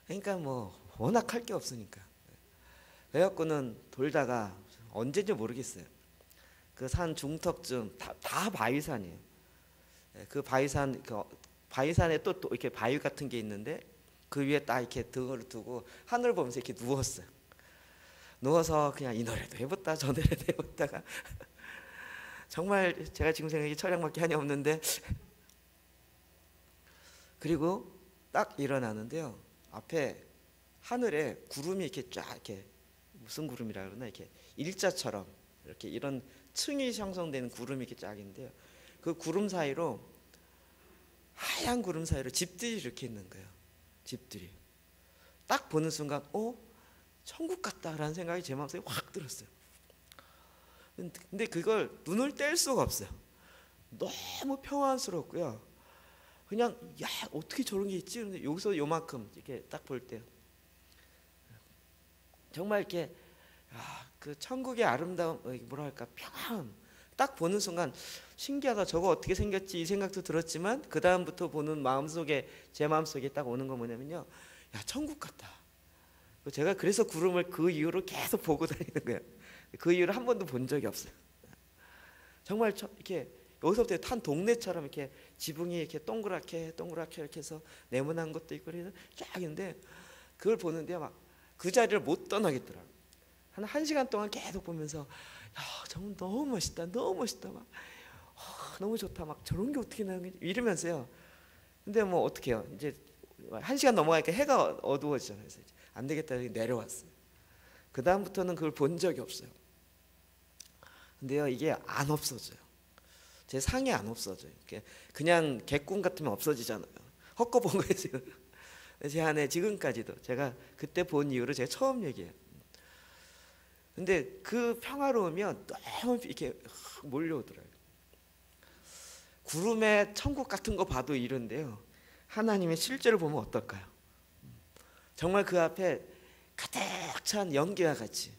그러니까 워낙 할 게 없으니까. 그래갖고는 돌다가 언제인지 모르겠어요. 그 산 중턱쯤 다 바위산이에요. 그 바위산에 또 이렇게 바위 같은 게 있는데 그 위에 딱 이렇게 등을 두고 하늘 보면서 이렇게 누웠어요. 누워서 그냥 이 노래도 해봤다 저 노래도 해봤다가 정말 제가 지금 생각이 철량밖에 한이 없는데 그리고 딱 일어나는데요. 앞에 하늘에 구름이 이렇게 쫙 이렇게 무슨 구름이라 그러나 이렇게 일자처럼 이렇게 이런 층이 형성되는 구름이 이렇게 쫙 있는데요. 그 구름 사이로 하얀 구름 사이로 집들이 이렇게 있는 거예요. 집들이 딱 보는 순간 천국 같다라는 생각이 제 마음속에 확 들었어요. 근데 그걸 눈을 뗄 수가 없어요. 너무 평안스럽고요. 그냥 야 어떻게 저런 게 있지? 근데 여기서 요만큼 이렇게 딱 볼 때 정말 이렇게 그 천국의 아름다움 뭐랄까 평안 딱 보는 순간 신기하다 저거 어떻게 생겼지 이 생각도 들었지만 그 다음부터 보는 마음속에 제 마음속에 딱 오는 건 뭐냐면요. 야 천국 같다. 제가 그래서 구름을 그 이후로 계속 보고 다니는 거예요. 그 이후로 한 번도 본 적이 없어요. 정말 이렇게 여기서부터 한 동네처럼 이렇게 지붕이 이렇게 동그랗게 이렇게 해서 네모난 것도 있고 그래서 쫙 있는데 그걸 보는데 막 그 자리를 못 떠나겠더라고요. 한 시간 동안 계속 보면서 야 정말 너무 멋있다 막 너무 좋다 막 저런 게 어떻게 나오는 이러면서요. 근데 뭐 어떻게 해요. 이제 한 시간 넘어가니까 해가 어두워지잖아요. 그래서 안 되겠다 이렇게 내려왔어요. 그 다음부터는 그걸 본 적이 없어요. 근데요 이게 안 없어져요. 제 상이 안 없어져요. 그냥 개꿈 같으면 없어지잖아요. 헛거 본 거예요. 제 안에 지금까지도 제가 그때 본 이후로 제가 처음 얘기해요. 근데 그 평화로우면 너무 이렇게 몰려오더라고요. 구름에 천국 같은 거 봐도 이런데요. 하나님의 실제로 보면 어떨까요? 정말 그 앞에 가득 찬 연기와 같이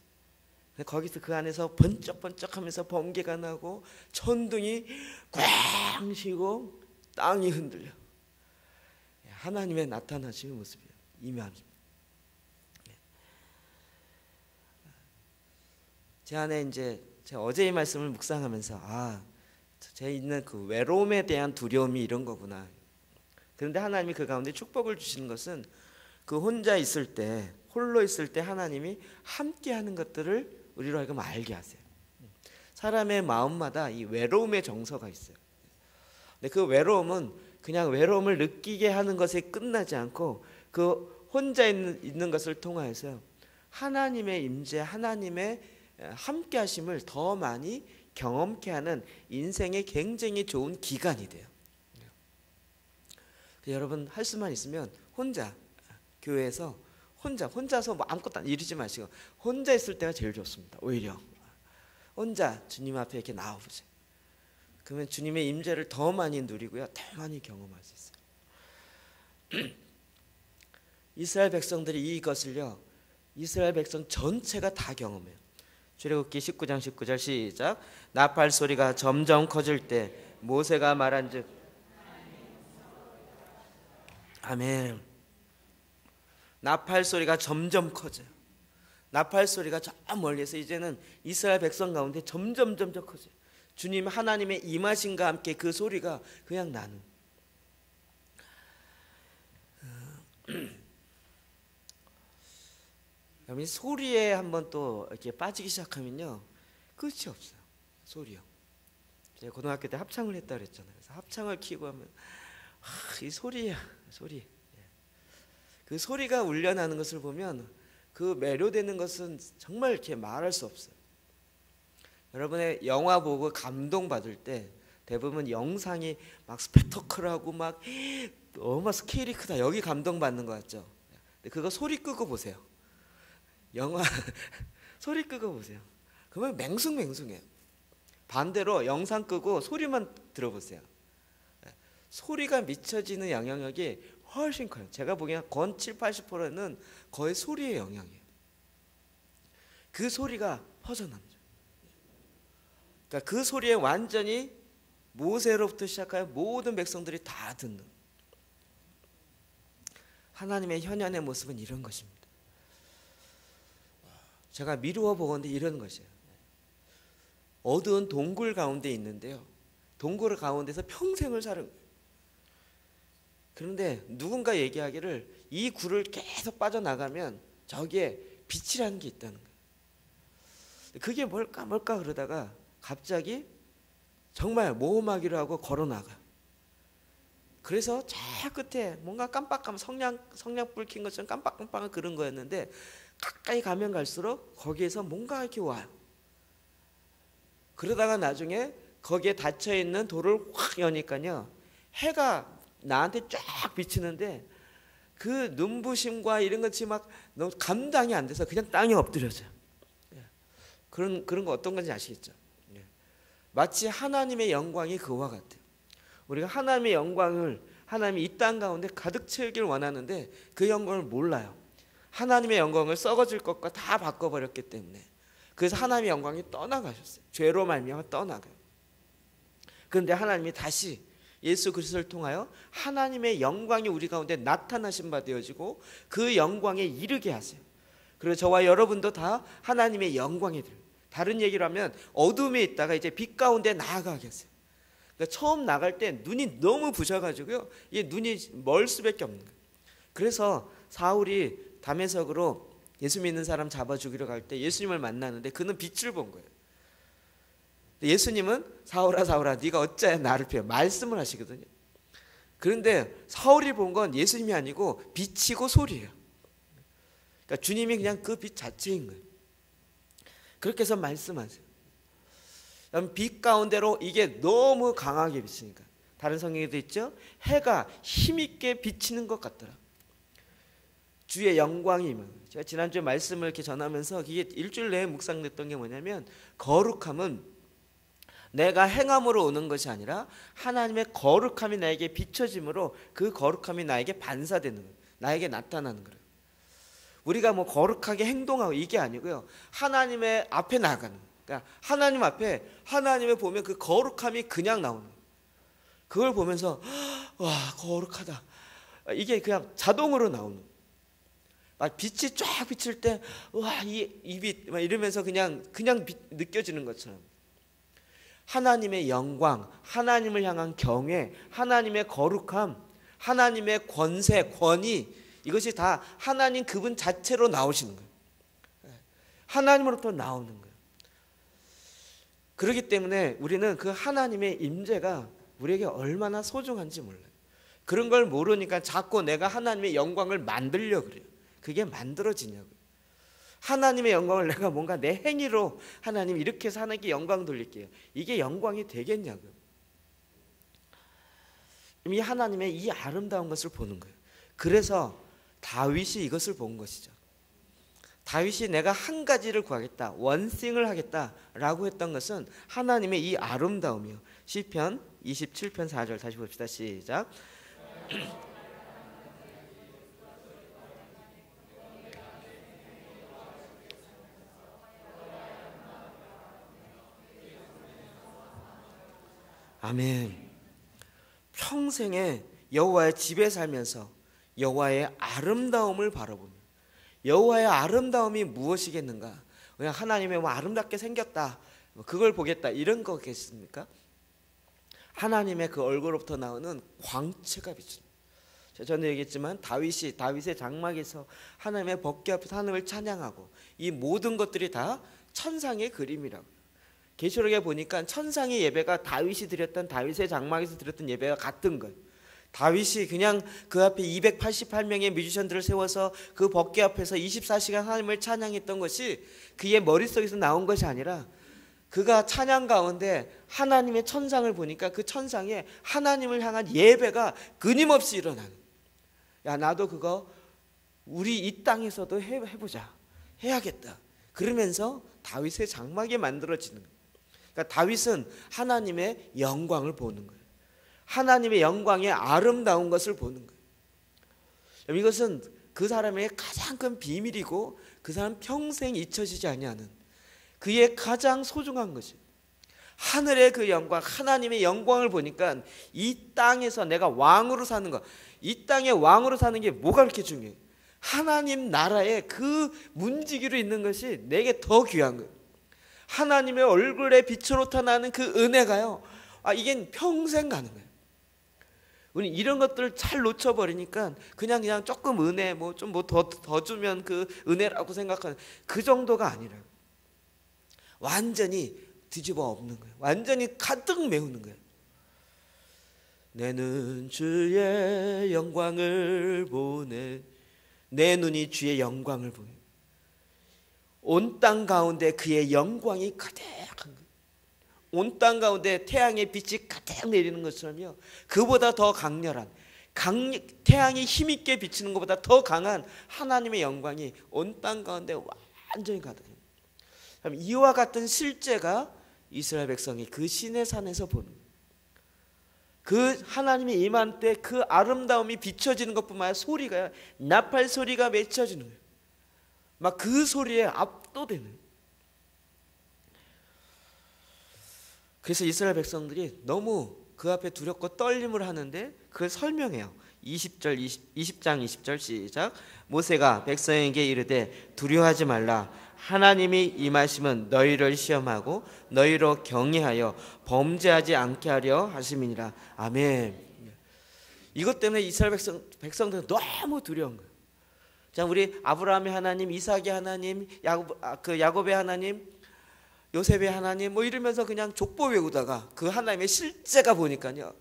거기서 그 안에서 번쩍번쩍하면서 번개가 나고 천둥이 꽝 쉬고 땅이 흔들려. 하나님의 나타나시는 모습이에요. 임함이. 제 안에 이제 제가 어제 이 말씀을 묵상하면서 제 있는 그 외로움에 대한 두려움이 이런 거구나. 그런데 하나님이 그 가운데 축복을 주시는 것은 그 혼자 있을 때 홀로 있을 때 하나님이 함께하는 것들을 우리로 하여금 알게 하세요. 사람의 마음마다 이 외로움의 정서가 있어요. 근데 그 외로움은 그냥 외로움을 느끼게 하는 것에 끝나지 않고 그 혼자 있는 것을 통하여서 하나님의 임재, 하나님의 함께하심을 더 많이 경험케 하는 인생의 굉장히 좋은 기간이 돼요. 여러분 할 수만 있으면 혼자 교회에서 혼자서 뭐 아무것도 이러지 마시고 혼자 있을 때가 제일 좋습니다. 오히려 혼자 주님 앞에 이렇게 나와보세요. 그러면 주님의 임재를 더 많이 누리고요, 더 많이 경험할 수 있어요. 이스라엘 백성들이 이것을요, 이스라엘 백성 전체가 다 경험해요. 출애굽기 19장 19절 시작. 나팔 소리가 점점 커질 때 모세가 말한즉 아멘. 나팔 소리가 점점 커져요. 나팔 소리가 저 멀리서 이제는 이스라엘 백성 가운데 점점 커져요. 주님 하나님의 임하심과 함께 그 소리가 그냥 나는. 여러분 소리에 한번 또 이렇게 빠지기 시작하면요 끝이 없어요. 소리요. 제가 고등학교 때 합창을 했다 그랬잖아요. 그래서 합창을 키고 하면 이 소리야 소리. 그 소리가 울려나는 것을 보면 그 매료되는 것은 정말 이렇게 말할 수 없어요. 여러분의 영화 보고 감동받을 때 대부분 영상이 막 스펙터클하고 막 너무 스케일이 크다 여기 감동받는 것 같죠. 근데 그거 소리 끄고 보세요. 영화 소리 끄고 보세요. 그러면 맹숭맹숭해요. 반대로 영상 끄고 소리만 들어보세요. 소리가 미쳐지는 영향력이 훨씬 커요. 제가 보기엔 건 7, 80%는 거의 소리의 영향이에요. 그 소리가 퍼져납니다. 그러니까 그 소리에 완전히 모세로부터 시작하여 모든 백성들이 다 듣는 하나님의 현현의 모습은 이런 것입니다. 제가 미루어 보건대 이런 것이에요. 어두운 동굴 가운데 있는데요. 동굴 가운데서 평생을 사는 거예요. 그런데 누군가 얘기하기를 이 굴을 계속 빠져나가면 저기에 빛이라는 게 있다는 거예요. 그게 뭘까 그러다가 갑자기 정말 모험하기로 하고 걸어나가요. 그래서 저 끝에 뭔가 깜빡하면 성냥불 킨 것처럼 깜빡깜빡한 그런 거였는데 가까이 가면 갈수록 거기에서 뭔가 이렇게 와요. 그러다가 나중에 거기에 닫혀있는 돌을 확 여니까요, 해가 나한테 쫙 비치는데 그 눈부심과 이런 것이 막 너무 감당이 안 돼서 그냥 땅에 엎드려져요. 그런 거 어떤 건지 아시겠죠? 마치 하나님의 영광이 그와 같아요. 우리가 하나님의 영광을, 하나님이 이 땅 가운데 가득 채우길 원하는데 그 영광을 몰라요. 하나님의 영광을 썩어질 것과 다 바꿔버렸기 때문에. 그래서 하나님의 영광이 떠나가셨어요. 죄로 말미암아 떠나가요. 그런데 하나님이 다시 예수 그리스도를 통하여 하나님의 영광이 우리 가운데 나타나신 바 되어지고 그 영광에 이르게 하세요. 그리고 저와 여러분도 다 하나님의 영광이 돼요. 다른 얘기로 하면 어둠에 있다가 이제 빛 가운데 나아가겠어요. 그러니까 처음 나갈 때 눈이 너무 부셔가지고요, 이게 눈이 멀 수밖에 없는 거예요. 그래서 사울이 다메섹으로 예수 믿는 사람 잡아 죽이러 갈 때 예수님을 만나는데 그는 빛을 본 거예요. 예수님은 사울아 사울아 네가 어찌하여 나를 피해, 말씀을 하시거든요. 그런데 사울이 본 건 예수님이 아니고 빛이고 소리예요. 그러니까 주님이 그냥 그 빛 자체인 거예요. 그렇게 해서 말씀하세요. 빛 가운데로 이게 너무 강하게 비치니까, 다른 성경에도 있죠, 해가 힘있게 비치는 것 같더라. 주의 영광이 임하는 거예요. 제가 지난주에 말씀을 이렇게 전하면서 이게 일주일 내에 묵상됐던 게 뭐냐면, 거룩함은 내가 행함으로 오는 것이 아니라 하나님의 거룩함이 나에게 비춰짐으로 그 거룩함이 나에게 반사되는 거예요. 나에게 나타나는 거예요. 우리가 뭐 거룩하게 행동하고 이게 아니고요, 하나님의 앞에 나가는 거예요. 그러니까 하나님 앞에, 하나님을 보면 그 거룩함이 그냥 나오는 거예요. 그걸 보면서 와 거룩하다, 이게 그냥 자동으로 나오는 거예요. 막 빛이 쫙 비칠 때 와 이 빛 이러면서 그냥 느껴지는 것처럼 하나님의 영광, 하나님을 향한 경외, 하나님의 거룩함, 하나님의 권세, 권위, 이것이 다 하나님 그분 자체로 나오시는 거예요. 하나님으로부터 나오는 거예요. 그렇기 때문에 우리는 그 하나님의 임재가 우리에게 얼마나 소중한지 몰라요. 그런 걸 모르니까 자꾸 내가 하나님의 영광을 만들려고 그래요. 그게 만들어지냐고요. 하나님의 영광을 내가 뭔가 내 행위로 하나님 이렇게 해서 하나님께 영광 돌릴게요, 이게 영광이 되겠냐고요. 이 하나님의 이 아름다운 것을 보는 거예요. 그래서 다윗이 이것을 본 것이죠. 다윗이 내가 한 가지를 구하겠다, 원싱을 하겠다라고 했던 것은 하나님의 이 아름다움이요. 시편 27편 4절 다시 봅시다. 시작. 아멘. 평생에 여호와의 집에 살면서 여호와의 아름다움을 바라보며, 여호와의 아름다움이 무엇이겠는가? 그냥 하나님의 뭐 아름답게 생겼다, 그걸 보겠다, 이런 거겠습니까? 하나님의 그 얼굴로부터 나오는 광채가 비치는. 전에 얘기했지만 다윗의 장막에서 하나님의 법궤 앞에서 하나님을 찬양하고, 이 모든 것들이 다 천상의 그림이라고요. 계시록에 보니까 천상의 예배가 다윗이 드렸던, 다윗의 장막에서 드렸던 예배가 같은 거예요. 다윗이 그냥 그 앞에 288명의 뮤지션들을 세워서 그 법궤 앞에서 24시간 하나님을 찬양했던 것이 그의 머릿속에서 나온 것이 아니라, 그가 찬양 가운데 하나님의 천상을 보니까 그 천상에 하나님을 향한 예배가 끊임없이 일어나는, 야 나도 그거 우리 이 땅에서도 해보자, 해야겠다, 그러면서 다윗의 장막이 만들어지는 거예요. 그러니까 다윗은 하나님의 영광을 보는 거예요. 하나님의 영광의 아름다운 것을 보는 거예요. 이것은 그 사람의 가장 큰 비밀이고 그 사람 평생 잊혀지지 아니하는 그의 가장 소중한 것이에요. 하늘의 그 영광, 하나님의 영광을 보니까 이 땅에서 내가 왕으로 사는 것, 이 땅에 왕으로 사는 게 뭐가 그렇게 중요해요? 하나님 나라에 그 문지기로 있는 것이 내게 더 귀한 거예요. 하나님의 얼굴에 빛으로 나타나는 그 은혜가요, 이게 평생 가는 거예요. 우리 이런 것들을 잘 놓쳐버리니까 그냥 조금 은혜, 뭐 좀 뭐 더 주면 그 은혜라고 생각하는 그 정도가 아니라 완전히 뒤집어 엎는 거예요. 완전히 가득 메우는 거예요. 내는 주의 영광을 보네. 내 눈이 주의 영광을 보네. 온 땅 가운데 그의 영광이 가득한 거예요. 온 땅 가운데 태양의 빛이 가득 내리는 것처럼요, 그보다 더 강렬한, 태양이 힘있게 비치는 것보다 더 강한 하나님의 영광이 온 땅 가운데 완전히 가득해요. 이와 같은 실제가 이스라엘 백성이 그 시내산에서 보는 거예요. 그 하나님이 임한 때 그 아름다움이 비춰지는 것뿐만 아니라 소리가, 나팔 소리가 맺혀지는 거예요. 막 그 소리에 압도되는. 그래서 이스라엘 백성들이 너무 그 앞에 두렵고 떨림을 하는데 그걸 설명해요. 20장 20절 시작. 모세가 백성에게 이르되 두려워하지 말라. 하나님이 임하시면 너희를 시험하고 너희로 경외하여 범죄하지 않게 하려 하심이니라. 아멘. 이것 때문에 이스라엘 백성들은 너무 두려운 거예요. 자, 우리 아브라함의 하나님, 이삭의 하나님, 야곱의 하나님, 요셉의 하나님 뭐 이러면서 그냥 족보 외우다가 그 하나님의 실제가 보니까요,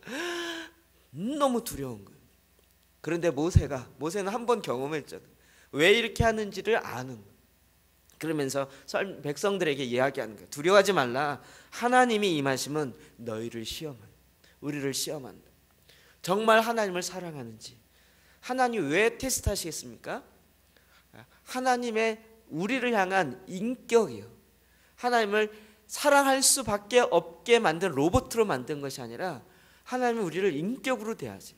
너무 두려운 거예요. 그런데 모세는 한 번 경험했잖아요. 왜 이렇게 하는지를 아는 거예요. 그러면서 백성들에게 이야기하는 거예요. 두려워하지 말라. 하나님이 임하시면 너희를 시험한다. 우리를 시험한다. 정말 하나님을 사랑하는지. 하나님 왜 테스트하시겠습니까? 하나님의 우리를 향한 인격이요, 하나님을 사랑할 수밖에 없게 만든 로봇으로 만든 것이 아니라 하나님은 우리를 인격으로 대하세요.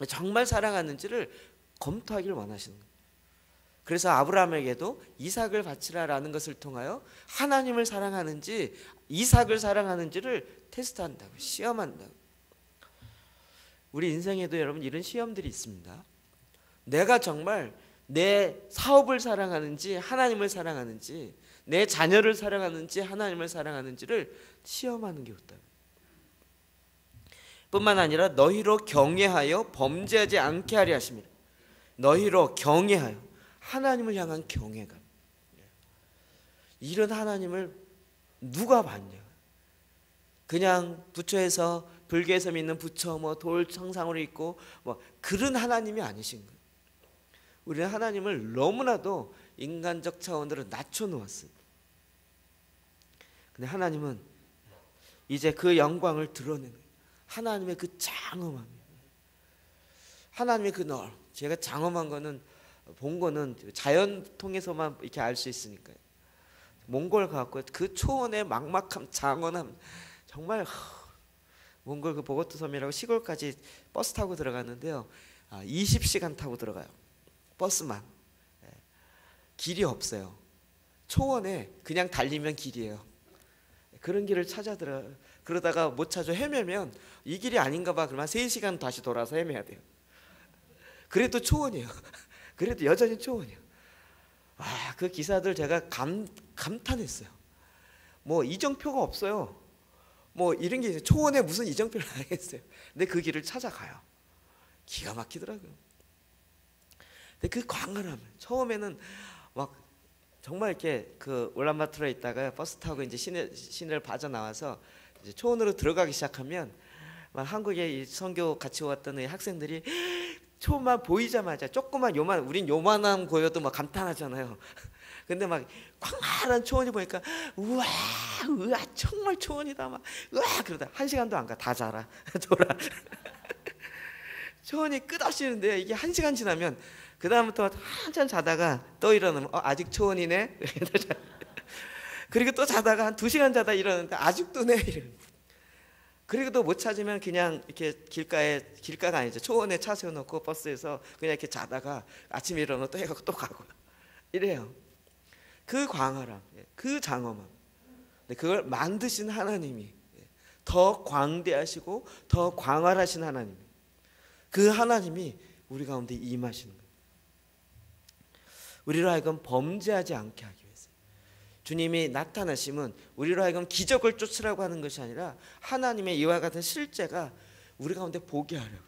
정말 사랑하는지를 검토하기를 원하시는 거예요. 그래서 아브라함에게도 이삭을 바치라라는 것을 통하여 하나님을 사랑하는지 이삭을 사랑하는지를 테스트한다고, 시험한다고. 우리 인생에도 여러분 이런 시험들이 있습니다. 내가 정말 내 사업을 사랑하는지 하나님을 사랑하는지, 내 자녀를 사랑하는지 하나님을 사랑하는지를 시험하는 게 없다. 뿐만 아니라 너희로 경외하여 범죄하지 않게 하려 하십니다. 너희로 경외하여, 하나님을 향한 경외감. 이런 하나님을 누가 봤냐? 그냥 부처에서, 불교에서 믿는 부처, 뭐 돌 청상으로 있고 뭐 그런 하나님이 아니신 거예요. 우리는 하나님을 너무나도 인간적 차원으로 낮춰놓았어요. 근데 하나님은 이제 그 영광을 드러내는 거예요. 하나님의 그 장엄함, 하나님의 그 제가 장엄한 거는 본 거는 자연 통해서만 이렇게 알 수 있으니까요. 몽골 가고 그 초원의 막막함, 장엄함, 정말 몽골 그 보고트 섬이라고 시골까지 버스 타고 들어갔는데요, 20시간 타고 들어가요. 버스만. 길이 없어요. 초원에 그냥 달리면 길이에요. 그런 길을 찾아 그러다가 못 찾아 헤매면 이 길이 아닌가 봐. 그러면 3시간 다시 돌아서 헤매야 돼요. 그래도 초원이에요. 그래도 여전히 초원이에요. 그 기사들 제가 감탄했어요. 뭐 이정표가 없어요. 뭐 이런 게 초원에 무슨 이정표를 알겠어요. 근데 그 길을 찾아가요. 기가 막히더라고요. 근데 그 광활함, 처음에는 막 정말 이렇게 그 울란바토르에 있다가 버스 타고 이제 시내를 빠져나와서 이제 초원으로 들어가기 시작하면 막 한국에 이 선교 같이 왔던 학생들이 초만 보이자마자 조그만 우린 요만한 거여도 막 감탄하잖아요. 근데 막 광활한 초원이 보니까 우와 정말 초원이다 막 우와 그러다 1시간도 안 가. 다 자라 돌아. 초원이 끝없이는데 이게 1시간 지나면 그 다음부터 한참 자다가 또 일어나면 아직 초원이네. 그리고 또 자다가 한 2시간 자다 일어나는데 아직도 네. 그리고 또 못 찾으면 그냥 이렇게 길가가 아니죠. 초원에 차 세워놓고 버스에서 그냥 이렇게 자다가 아침에 일어나면 또 해가고 또 가고 이래요. 그 광활함, 그 장엄함, 그걸 만드신 하나님이 더 광대하시고 더 광활하신 하나님, 그 하나님이 우리 가운데 임하시는 거예요. 우리로 하여금 범죄하지 않게 하기 위해서, 주님이 나타나심은 우리로 하여금 기적을 쫓으라고 하는 것이 아니라 하나님의 이와 같은 실제가 우리 가운데 보게 하려고.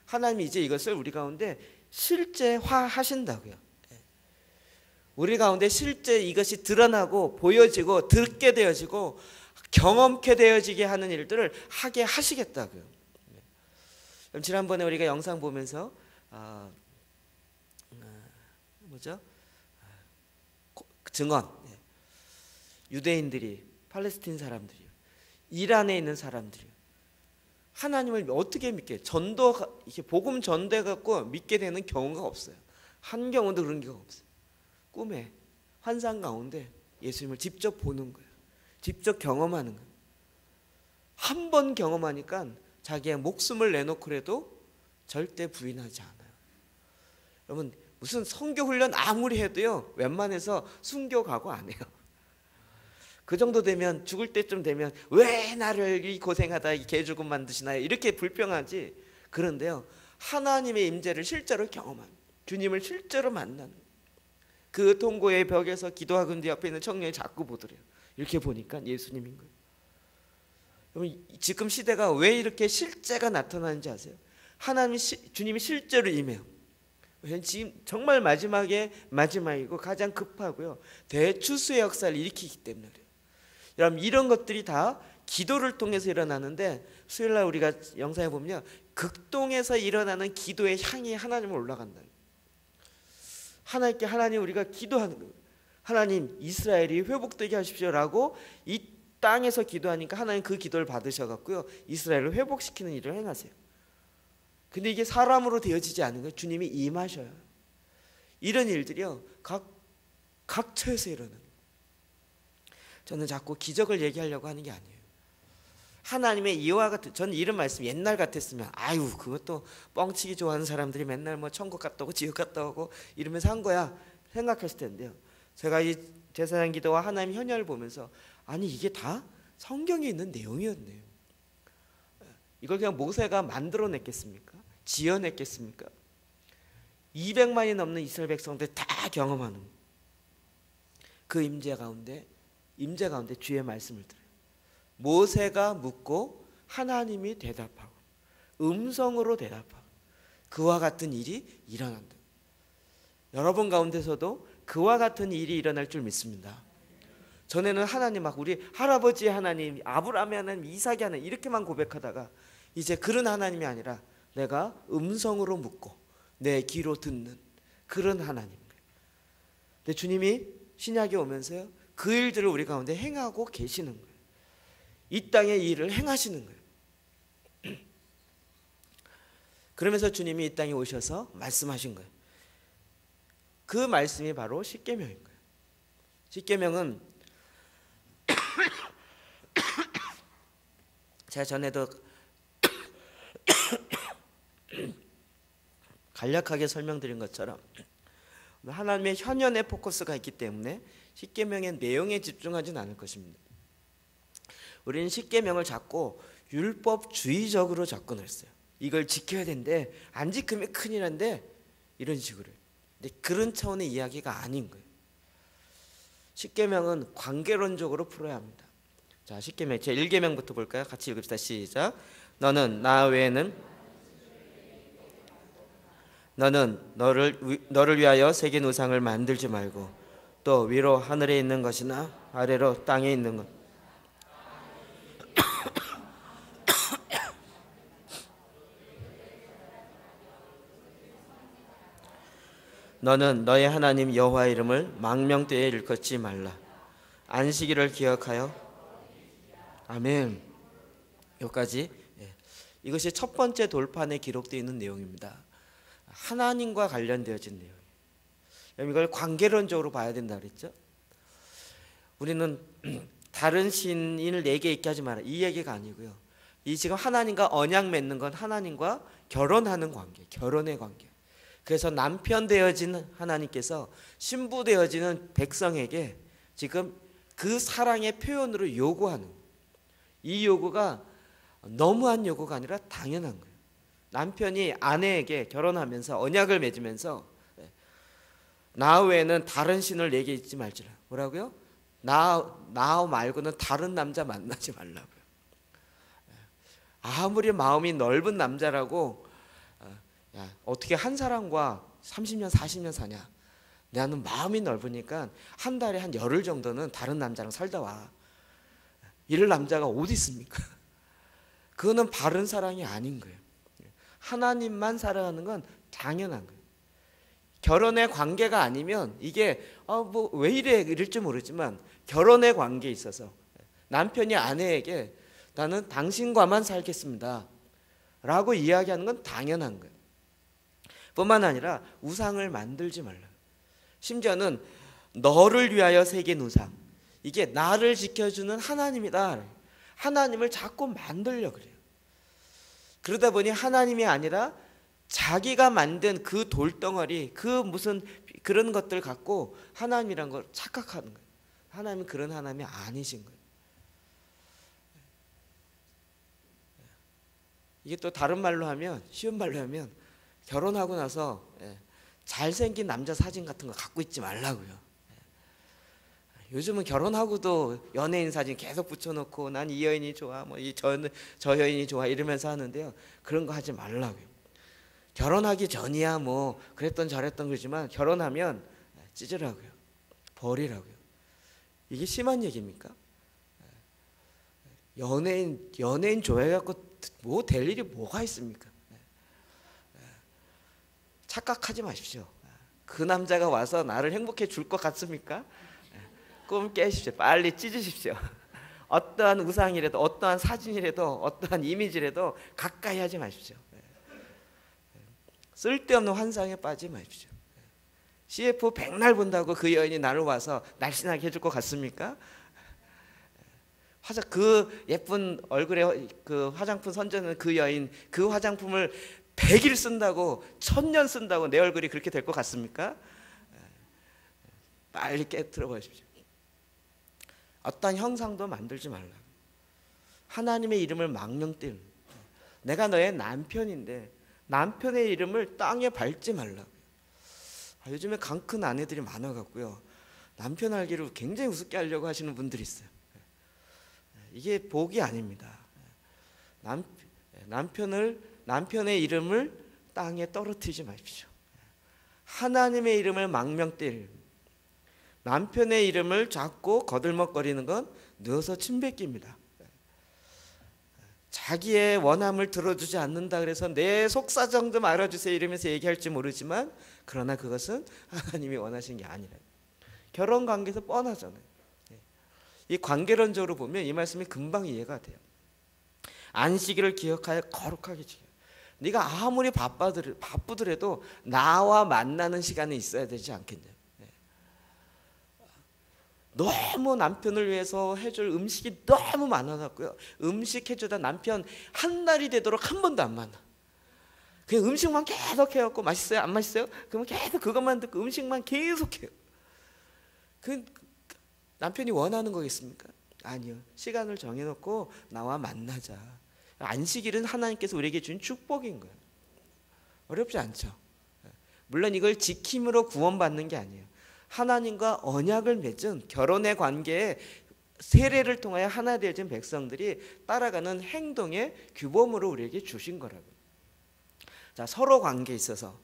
하나님이 이제 이것을 우리 가운데 실제화하신다고요. 우리 가운데 실제 이것이 드러나고 보여지고 듣게 되어지고 경험케 되어지게 하는 일들을 하게 하시겠다고요. 그럼 지난번에 우리가 영상 보면서 증언, 유대인들이, 팔레스틴 사람들이, 이란에 있는 사람들이 하나님을 어떻게 믿게, 이렇게 복음 전도해 갖고 믿게 되는 경우가 없어요. 한 경우도 그런 경우가 없어요. 꿈에, 환상 가운데 예수님을 직접 보는 거예요. 직접 경험하는 거예요. 한 번 경험하니까 자기의 목숨을 내놓고라도 절대 부인하지 않아요. 여러분, 무슨 선교 훈련 아무리 해도요, 웬만해서 순교 각오 안 해요. 그 정도 되면, 죽을 때쯤 되면 왜 나를 이 고생하다 이 개죽음 만드시나요? 이렇게 불평하지. 그런데요, 하나님의 임재를 실제로 경험한, 주님을 실제로 만나는, 그 통고의 벽에서 기도하고 있는 옆에 있는 청년이 자꾸 보더래요. 이렇게 보니까 예수님인 거예요. 여러분, 지금 시대가 왜 이렇게 실제가 나타나는지 아세요? 주님이 실제로 임해요. 지금 정말 마지막이고 가장 급하고요, 대추수의 역사를 일으키기 때문에 그래요. 여러분, 이런 것들이 다 기도를 통해서 일어나는데, 수요일날 우리가 영상에 보면 극동에서 일어나는 기도의 향이 하나님을 올라간다. 하나님 우리가 기도하는 거예요. 하나님, 이스라엘이 회복되게 하십시오라고 이 땅에서 기도하니까 하나님 그 기도를 받으셔갖고요, 이스라엘을 회복시키는 일을 해나세요. 근데 이게 사람으로 되어지지 않은 거예요. 주님이 임하셔요. 이런 일들이요, 각 처에서 일어나는 거예요. 저는 자꾸 기적을 얘기하려고 하는 게 아니에요. 하나님의 이와 같은, 저는 이런 말씀 옛날 같았으면 아유 그것도 뻥치기 좋아하는 사람들이 맨날 뭐 천국 갔다 오고 지옥 갔다 오고 이러면서 한 거야 생각했을 텐데요, 제가 이 제사장 기도와 하나님 현현을 보면서 아니 이게 다 성경에 있는 내용이었네요. 이걸 그냥 모세가 만들어냈겠습니까? 지어냈겠습니까? 200만이 넘는 이스라엘 백성들 다 경험하는 그 임재 가운데 주의 말씀을 들어요. 모세가 묻고 하나님이 대답하고 음성으로 대답하고 그와 같은 일이 일어난다. 여러분 가운데서도 그와 같은 일이 일어날 줄 믿습니다. 전에는 하나님 막 우리 할아버지 하나님, 아브라함의 하나님, 이삭의 하나님 이렇게만 고백하다가 이제 그런 하나님이 아니라 내가 음성으로 묻고 내 귀로 듣는 그런 하나님. 근데 주님이 신약에 오면서요, 그 일들을 우리 가운데 행하고 계시는 거예요. 이 땅의 일을 행하시는 거예요. 그러면서 주님이 이 땅에 오셔서 말씀하신 거예요. 그 말씀이 바로 십계명인 거예요. 십계명은 제가 전에도 간략하게 설명드린 것처럼 하나님의 현현의 포커스가 있기 때문에 십계명의 내용에 집중하진 않을 것입니다. 우리는 십계명을 자꾸 율법주의적으로 접근했어요. 이걸 지켜야 되는데 안 지키면 큰일 난데 이런 식으로. 근데 그런 차원의 이야기가 아닌 거예요. 십계명은 관계론적으로 풀어야 합니다. 자, 십계명 제 1계명부터 볼까요? 같이 읽읍시다. 시작. 너는 너를 위하여 새긴 우상을 만들지 말고 또 위로 하늘에 있는 것이나 아래로 땅에 있는 것 너는 너의 하나님 여호와의 이름을 망명되에 일컫지 말라. 안식일을 기억하여. 아멘. 여기까지. 이것이 첫 번째 돌판에 기록되어 있는 내용입니다. 하나님과 관련되어진 내용. 이걸 관계론적으로 봐야 된다 그랬죠. 우리는 다른 신인을 내게 있게 하지 마라 이 얘기가 아니고요, 이 지금 하나님과 언약 맺는 건 하나님과 결혼하는 관계, 결혼의 관계. 그래서 남편 되어진 하나님께서 신부 되어지는 백성에게 지금 그 사랑의 표현으로 요구하는, 이 요구가 너무한 요구가 아니라 당연한 거예요. 남편이 아내에게 결혼하면서 언약을 맺으면서 나 외에는 다른 신을 내게 잊지 말지라. 뭐라고요? 나 말고는 다른 남자 만나지 말라고요. 아무리 마음이 넓은 남자라고 야, 어떻게 한 사람과 30년 40년 사냐. 나는 마음이 넓으니까 한 달에 한 열흘 정도는 다른 남자랑 살다 와. 이럴 남자가 어디 있습니까? 그거는 바른 사랑이 아닌 거예요. 하나님만 사랑하는 건 당연한 거예요. 결혼의 관계가 아니면 이게 뭐 왜 이럴지 모르지만 결혼의 관계에 있어서 남편이 아내에게 나는 당신과만 살겠습니다 라고 이야기하는 건 당연한 거예요. 뿐만 아니라 우상을 만들지 말라. 심지어는 너를 위하여 새긴 우상, 이게 나를 지켜주는 하나님이다. 하나님을 자꾸 만들려고 그래요. 그러다 보니 하나님이 아니라 자기가 만든 그 돌덩어리, 그 무슨 그런 것들 갖고 하나님이란 걸 착각하는 거예요. 하나님은 그런 하나님이 아니신 거예요. 이게 또 다른 말로 하면, 쉬운 말로 하면 결혼하고 나서 잘생긴 남자 사진 같은 거 갖고 있지 말라고요. 요즘은 결혼하고도 연예인 사진 계속 붙여놓고 난 이 여인이 좋아, 뭐 저 여인이 좋아 이러면서 하는데요. 그런 거 하지 말라고요. 결혼하기 전이야 뭐 그랬던 저랬던 거지만 결혼하면 찢으라고요. 버리라고요. 이게 심한 얘기입니까? 연예인 좋아해갖고 뭐 될 일이 뭐가 있습니까? 착각하지 마십시오. 그 남자가 와서 나를 행복해 줄 것 같습니까? 꿈 깨십시오. 빨리 찢으십시오. 어떠한 우상이라도 어떠한 사진이라도 어떠한 이미지라도 가까이 하지 마십시오. 쓸데없는 환상에 빠지지 마십시오. CF 백날 본다고 그 여인이 나를 와서 날씬하게 해줄 것 같습니까? 그 예쁜 얼굴에 그 화장품 선전하는 그 여인, 그 화장품을 100일 쓴다고 1000년 쓴다고 내 얼굴이 그렇게 될 것 같습니까? 빨리 깨트려 보십시오. 어떤 형상도 만들지 말라. 하나님의 이름을 망령뛸. 내가 너의 남편인데 남편의 이름을 땅에 밟지 말라. 요즘에 강 큰 아내들이 많아갖고요. 남편 알기로 굉장히 우습게 하려고 하시는 분들이 있어요. 이게 복이 아닙니다. 남편의 이름을 땅에 떨어뜨리지 마십시오. 하나님의 이름을 망명뛸, 남편의 이름을 자꾸 거들먹거리는 건 누워서 침 뱉기입니다. 자기의 원함을 들어주지 않는다 그래서 내 속사정 좀 알아주세요 이러면서 얘기할지 모르지만 그러나 그것은 하나님이 원하신 게 아니라 결혼 관계에서 뻔하잖아요. 이 관계론적으로 보면 이 말씀이 금방 이해가 돼요. 안식일을 기억하여 거룩하게 지켜. 네가 아무리 바쁘더라도 나와 만나는 시간이 있어야 되지 않겠냐. 너무 남편을 위해서 해줄 음식이 너무 많아갖고요. 음식 해주다 남편 한 달이 되도록 한 번도 안 만나. 그냥 음식만 계속 해갖고 맛있어요? 안 맛있어요? 그러면 계속 그것만 듣고 음식만 계속 해요. 그 남편이 원하는 거겠습니까? 아니요. 시간을 정해놓고 나와 만나자. 안식일은 하나님께서 우리에게 준 축복인 거예요. 어렵지 않죠. 물론 이걸 지킴으로 구원받는 게 아니에요. 하나님과 언약을 맺은 결혼의 관계에 세례를 통하여 하나 되어진 백성들이 따라가는 행동의 규범으로 우리에게 주신 거라고요. 자, 서로 관계에 있어서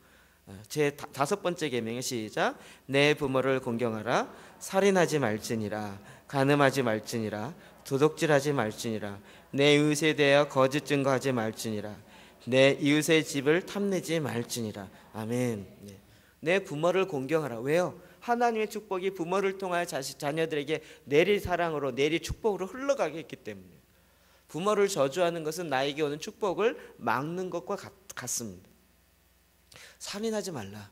제 5번째 계명의 시작. 내 부모를 공경하라. 살인하지 말지니라. 간음하지 말지니라. 도둑질하지 말지니라. 내 이웃에 대하여 거짓 증거하지 말지니라. 내 이웃의 집을 탐내지 말지니라. 아멘. 내 부모를 공경하라. 왜요? 하나님의 축복이 부모를 통하여 자녀들에게 내릴 사랑으로 내릴 축복으로 흘러가게 했기 때문에 부모를 저주하는 것은 나에게 오는 축복을 막는 것과 같습니다. 살인하지 말라.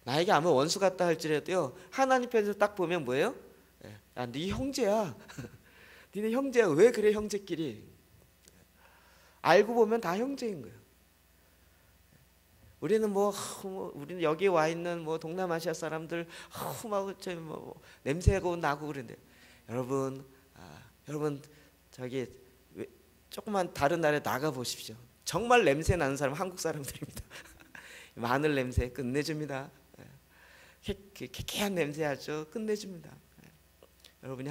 나에게 아무 원수 같다 할지라도요. 하나님 편에서 딱 보면 뭐예요? 야, 네 형제야. 니네 형제야. 왜 그래 형제끼리. 알고 보면 다 형제인 거예요. 우리는 우리는 여기 와 있는 동남아시아 사람들 냄새가 나고 그런데 여러분 저기 조금만 다른 나라에 나가 보십시오. 정말 냄새 나는 사람 한국 사람들입니다. 마늘 냄새 끝내줍니다. 쾌쾌한 냄새 아주 끝내줍니다. 여러분이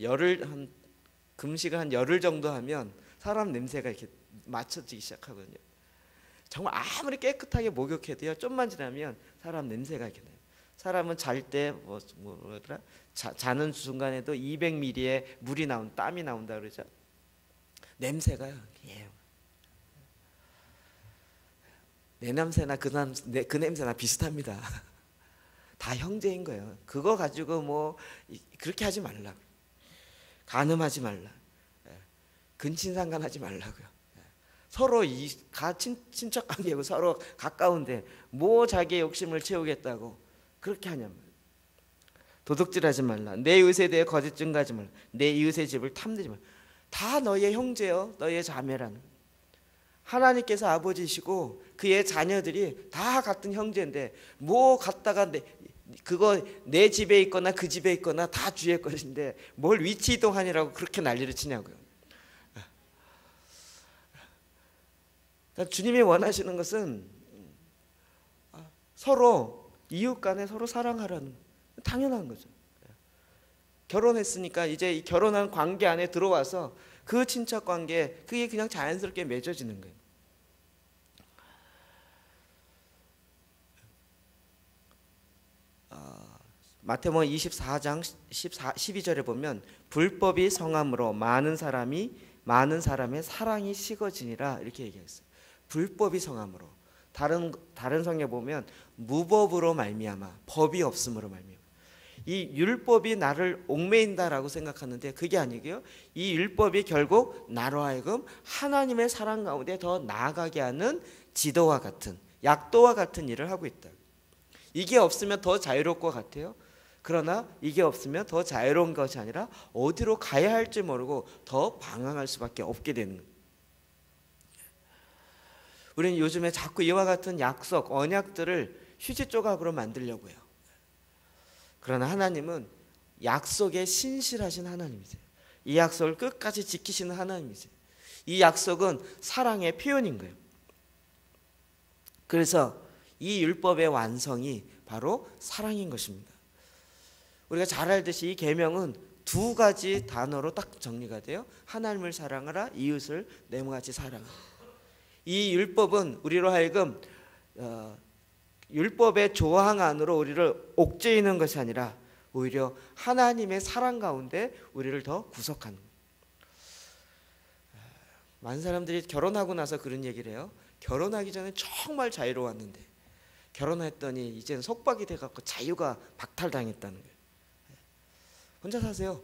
열흘 금식을 한 열흘 정도 하면 사람 냄새가 이렇게 맞춰지기 시작하거든요. 정말 아무리 깨끗하게 목욕해도요, 좀만 지나면 사람 냄새가 이렇게 나요. 사람은 잘 때 뭐더라? 자는 순간에도 200ml의 물이 땀이 나온다 그러죠. 냄새가요. 예. 내 냄새나 그 냄새나 비슷합니다. 다 형제인 거예요. 그거 가지고 그렇게 하지 말라. 간음하지 말라. 근친상간하지 말라고요. 서로 친척 관계고 서로 가까운데 자기의 욕심을 채우겠다고 그렇게 하냐면, 도둑질하지 말라. 내 이웃에 대해 거짓 증거하지 말라. 내 이웃의 집을 탐내지 말라. 다 너의 형제요, 너의 자매라는. 하나님께서 아버지시고 그의 자녀들이 다 같은 형제인데 갖다가 그거 내 집에 있거나 그 집에 있거나 다 주의 것인데 뭘 위치 이동하니라고 그렇게 난리를 치냐고요. 주님이 원하시는 것은 서로 이웃 간에 서로 사랑하라는, 당연한 거죠. 결혼했으니까 이제 이 결혼한 관계 안에 들어와서 그 친척 관계, 그게 그냥 자연스럽게 맺어지는 거예요. 마태복음 24장 12절에 보면 불법이 성함으로 많은 사람의 사랑이 식어지니라 이렇게 얘기했어요. 불법이 성함으로. 다른 성에 보면 무법으로 말미암아, 법이 없음으로 말미암아. 이 율법이 나를 옥매인다라고 생각하는데 그게 아니고요. 이 율법이 결국 나로 하여금 하나님의 사랑 가운데 더 나아가게 하는 지도와 같은, 약도와 같은 일을 하고 있다. 이게 없으면 더 자유로울 것 같아요. 그러나 이게 없으면 더 자유로운 것이 아니라 어디로 가야 할지 모르고 더 방황할 수밖에 없게 되는 거예요. 우리는 요즘에 자꾸 이와 같은 약속, 언약들을 휴지 조각으로 만들려고 해요. 그러나 하나님은 약속에 신실하신 하나님이세요. 이 약속을 끝까지 지키시는 하나님이세요. 이 약속은 사랑의 표현인 거예요. 그래서 이 율법의 완성이 바로 사랑인 것입니다. 우리가 잘 알듯이 이 계명은 두 가지 단어로 딱 정리가 돼요. 하나님을 사랑하라, 이웃을 내 몸같이 사랑하라. 이 율법은 우리로 하여금 율법의 조항 안으로 우리를 옥죄이는 것이 아니라 오히려 하나님의 사랑 가운데 우리를 더 구속하는 거예요. 많은 사람들이 결혼하고 나서 그런 얘기를 해요. 결혼하기 전에 정말 자유로웠는데 결혼했더니 이제는 속박이 돼갖고 자유가 박탈당했다는 거예요. 혼자 사세요.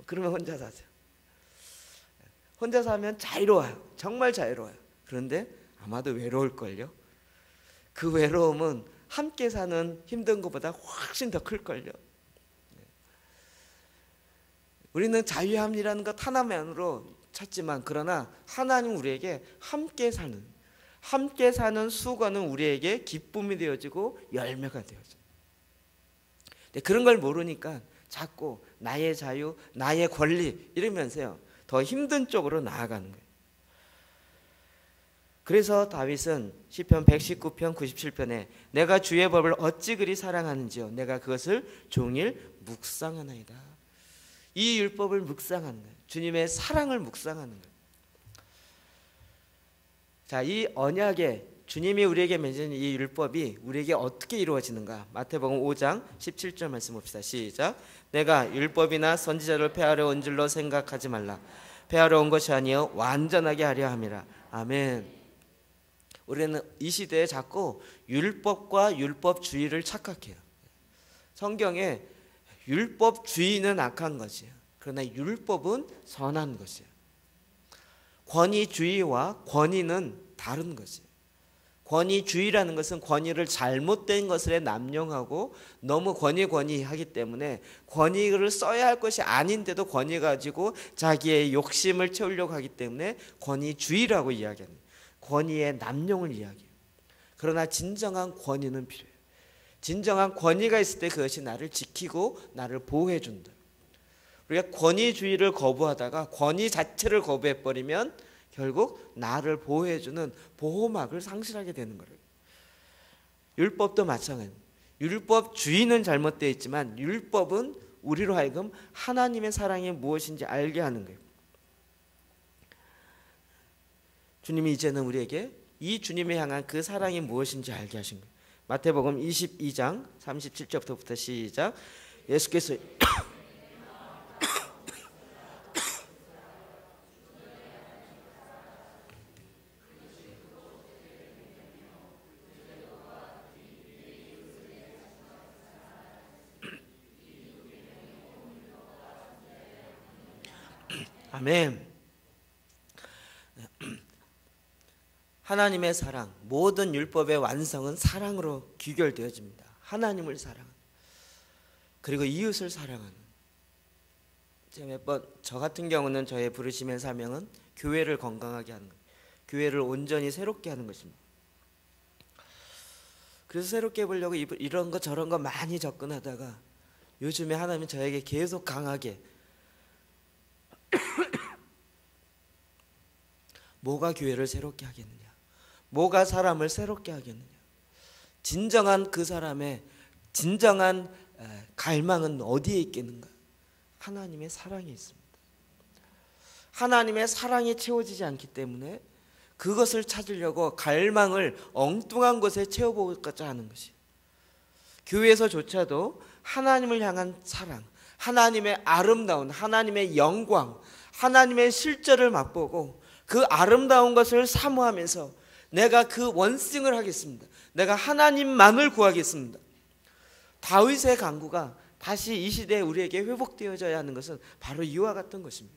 그러면 혼자 사세요. 혼자 사면 자유로워요. 정말 자유로워요. 그런데 아마도 외로울걸요. 그 외로움은 함께 사는 힘든 것보다 훨씬 더 클걸요. 우리는 자유함이라는 것 하나만으로 찾지만, 그러나 하나님 우리에게 함께 사는 수고는 우리에게 기쁨이 되어지고 열매가 되어져요. 그런 걸 모르니까 자꾸 나의 자유, 나의 권리 이러면서요 더 힘든 쪽으로 나아가는 거예요. 그래서 다윗은 시편 119편 97편에 내가 주의 법을 어찌 그리 사랑하는지요, 내가 그것을 종일 묵상하나이다. 이 율법을 묵상하는 거예요. 주님의 사랑을 묵상하는 거예요. 자, 이 언약에 주님이 우리에게 맺은 이 율법이 우리에게 어떻게 이루어지는가? 마태복음 5장 17절 말씀 봅시다. 시작. 내가 율법이나 선지자를 폐하려 온 줄로 생각하지 말라. 폐하려 온 것이 아니요 완전하게 하려 함이라. 아멘. 우리는 이 시대에 자꾸 율법과 율법주의를 착각해요. 성경에 율법주의는 악한 것이에요. 그러나 율법은 선한 것이에요. 권위주의와 권위는 다른 것이에요. 권위주의라는 것은 권위를 잘못된 것에 남용하고 너무 권위하기 때문에 권위를 써야 할 것이 아닌데도 권위 가지고 자기의 욕심을 채우려고 하기 때문에 권위주의라고 이야기합니다. 권위의 남용을 이야기해요. 그러나 진정한 권위는 필요해요. 진정한 권위가 있을 때 그것이 나를 지키고 나를 보호해 준다. 우리가 권위주의를 거부하다가 권위 자체를 거부해버리면 결국 나를 보호해주는 보호막을 상실하게 되는 거예요. 율법도 마찬가지입니다. 율법 주의는 잘못되어 있지만 율법은 우리로 하여금 하나님의 사랑이 무엇인지 알게 하는 거예요. 주님이 이제는 우리에게 이 주님을 향한 그 사랑이 무엇인지 알게 하신 거예요. 마태복음 22장 37절부터 시작. 예수께서 아멘. 하나님의 사랑, 모든 율법의 완성은 사랑으로 귀결되어집니다. 하나님을 사랑하는, 그리고 이웃을 사랑하는. 저 같은 경우는 저의 부르심의 사명은 교회를 건강하게 하는 거예요. 교회를 온전히 새롭게 하는 것입니다. 그래서 새롭게 해보려고 이런 거 저런 거 많이 접근하다가 요즘에 하나님은 저에게 계속 강하게 뭐가 교회를 새롭게 하겠느냐, 뭐가 사람을 새롭게 하겠느냐. 진정한 그 사람의 진정한 갈망은 어디에 있겠는가? 하나님의 사랑에 있습니다. 하나님의 사랑이 채워지지 않기 때문에 그것을 찾으려고 갈망을 엉뚱한 곳에 채워보고자 하는 것이에요. 교회에서조차도 하나님을 향한 사랑, 하나님의 아름다운, 하나님의 영광, 하나님의 실제를 맛보고 그 아름다운 것을 사모하면서 내가 그 원싱을 하겠습니다. 내가 하나님만을 구하겠습니다. 다윗의 간구가 다시 이 시대에 우리에게 회복되어져야 하는 것은 바로 이와 같은 것입니다.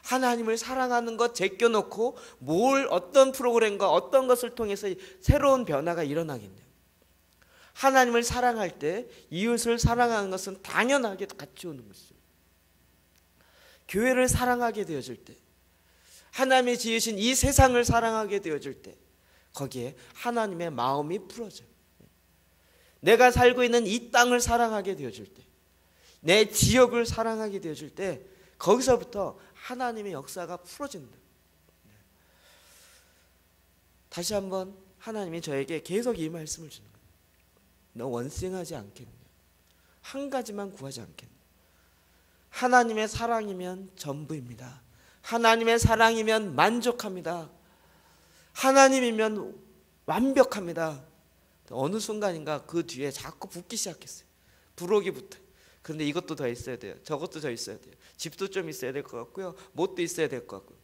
하나님을 사랑하는 것 제껴놓고 어떤 프로그램과 어떤 것을 통해서 새로운 변화가 일어나겠네요. 하나님을 사랑할 때 이웃을 사랑하는 것은 당연하게 같이 오는 것이죠. 교회를 사랑하게 되어질 때, 하나님이 지으신 이 세상을 사랑하게 되어질 때 거기에 하나님의 마음이 풀어져요. 내가 살고 있는 이 땅을 사랑하게 되어질 때, 내 지역을 사랑하게 되어질 때 거기서부터 하나님의 역사가 풀어진다. 다시 한번 하나님이 저에게 계속 이 말씀을 주는 거예요. 너 원싱하지 않겠냐? 한 가지만 구하지 않겠냐? 하나님의 사랑이면 전부입니다. 하나님의 사랑이면 만족합니다. 하나님이면 완벽합니다. 어느 순간인가 그 뒤에 자꾸 붙기 시작했어요. 부록이 붙어요. 그런데 이것도 더 있어야 돼요. 저것도 더 있어야 돼요. 집도 좀 있어야 될 것 같고요. 못도 있어야 될 것 같고요.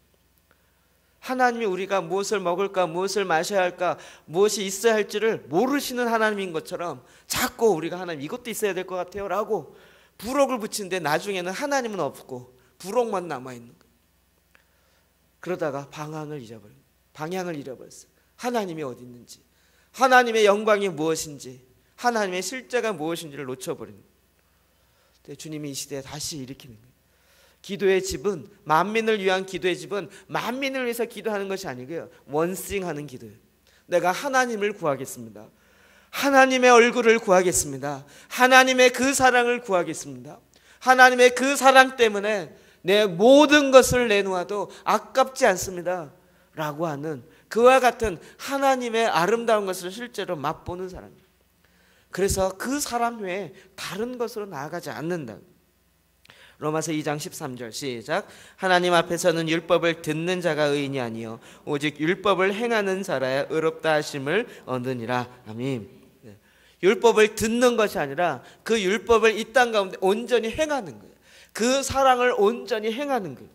하나님이 우리가 무엇을 먹을까, 무엇을 마셔야 할까, 무엇이 있어야 할지를 모르시는 하나님인 것처럼 자꾸 우리가 하나님 이것도 있어야 될 것 같아요 라고 부록을 붙이는데 나중에는 하나님은 없고 부록만 남아있는 거예요. 그러다가 방향을 잃어버렸어요. 하나님이 어디 있는지, 하나님의 영광이 무엇인지, 하나님의 실제가 무엇인지를 놓쳐버리는 거예요. 주님이 이 시대에 다시 일으키는 거예요. 기도의 집은, 만민을 위한 기도의 집은 만민을 위해서 기도하는 것이 아니고요, 원싱하는 기도예요. 내가 하나님을 구하겠습니다. 하나님의 얼굴을 구하겠습니다. 하나님의 그 사랑을 구하겠습니다. 하나님의 그 사랑 때문에 내 모든 것을 내놓아도 아깝지 않습니다 라고 하는 그와 같은 하나님의 아름다운 것을 실제로 맛보는 사람이에요. 그래서 그 사람 외에 다른 것으로 나아가지 않는다. 로마서 2장 13절 시작. 하나님 앞에서는 율법을 듣는 자가 의인이 아니요 오직 율법을 행하는 자라야 의롭다 하심을 얻으니라. 아멘. 율법을 듣는 것이 아니라 그 율법을 이 땅 가운데 온전히 행하는 거예요. 그 사랑을 온전히 행하는 거예요.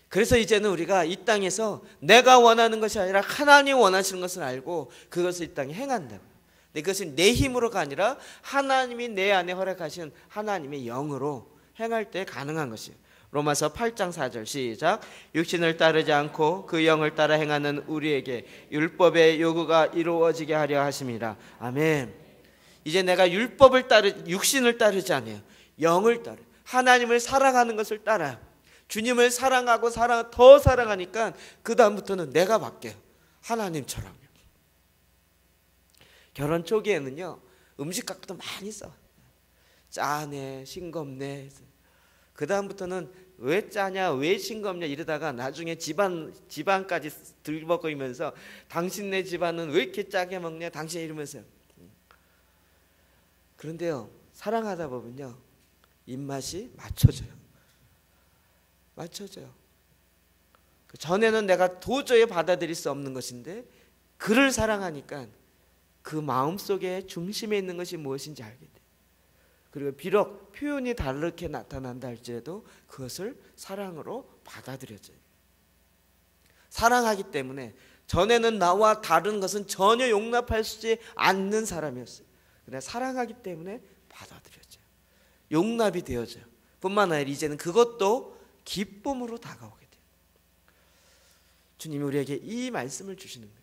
그래서 이제는 우리가 이 땅에서 내가 원하는 것이 아니라 하나님 원하시는 것을 알고 그것을 이 땅에 행한다고요. 근데 그것은 내 힘으로가 아니라 하나님이 내 안에 허락하신 하나님의 영으로 행할 때 가능한 것이에요. 로마서 8장 4절 시작. 육신을 따르지 않고 그 영을 따라 행하는 우리에게 율법의 요구가 이루어지게 하려 하심이라. 아멘. 이제 내가 육신을 따르지 않아요. 영을 따라, 하나님을 사랑하는 것을 따라, 주님을 사랑하고 더 사랑하니까 그 다음부터는 내가 바뀌어요. 하나님처럼. 결혼 초기에는요, 음식 갖고도 많이 싸워요. 짜네, 싱겁네. 그 다음부터는 왜 짜냐, 왜 싱겁냐 이러다가 나중에 집안까지 들먹이면서 당신네 집안은 왜 이렇게 짜게 먹냐, 당신 이러면서 그런데요, 사랑하다 보면요, 입맛이 맞춰져요. 전에는 내가 도저히 받아들일 수 없는 것인데 그를 사랑하니까 그 마음속에 중심에 있는 것이 무엇인지 알게 돼. 그리고 비록 표현이 다르게 나타난다 할지라도 그것을 사랑으로 받아들여져요. 사랑하기 때문에 전에는 나와 다른 것은 전혀 용납할 수 않는 사람이었어요. 그러나 사랑하기 때문에 받아들여져요. 용납이 되어져요. 뿐만 아니라 이제는 그것도 기쁨으로 다가오게 돼요. 주님이 우리에게 이 말씀을 주시는 거예요.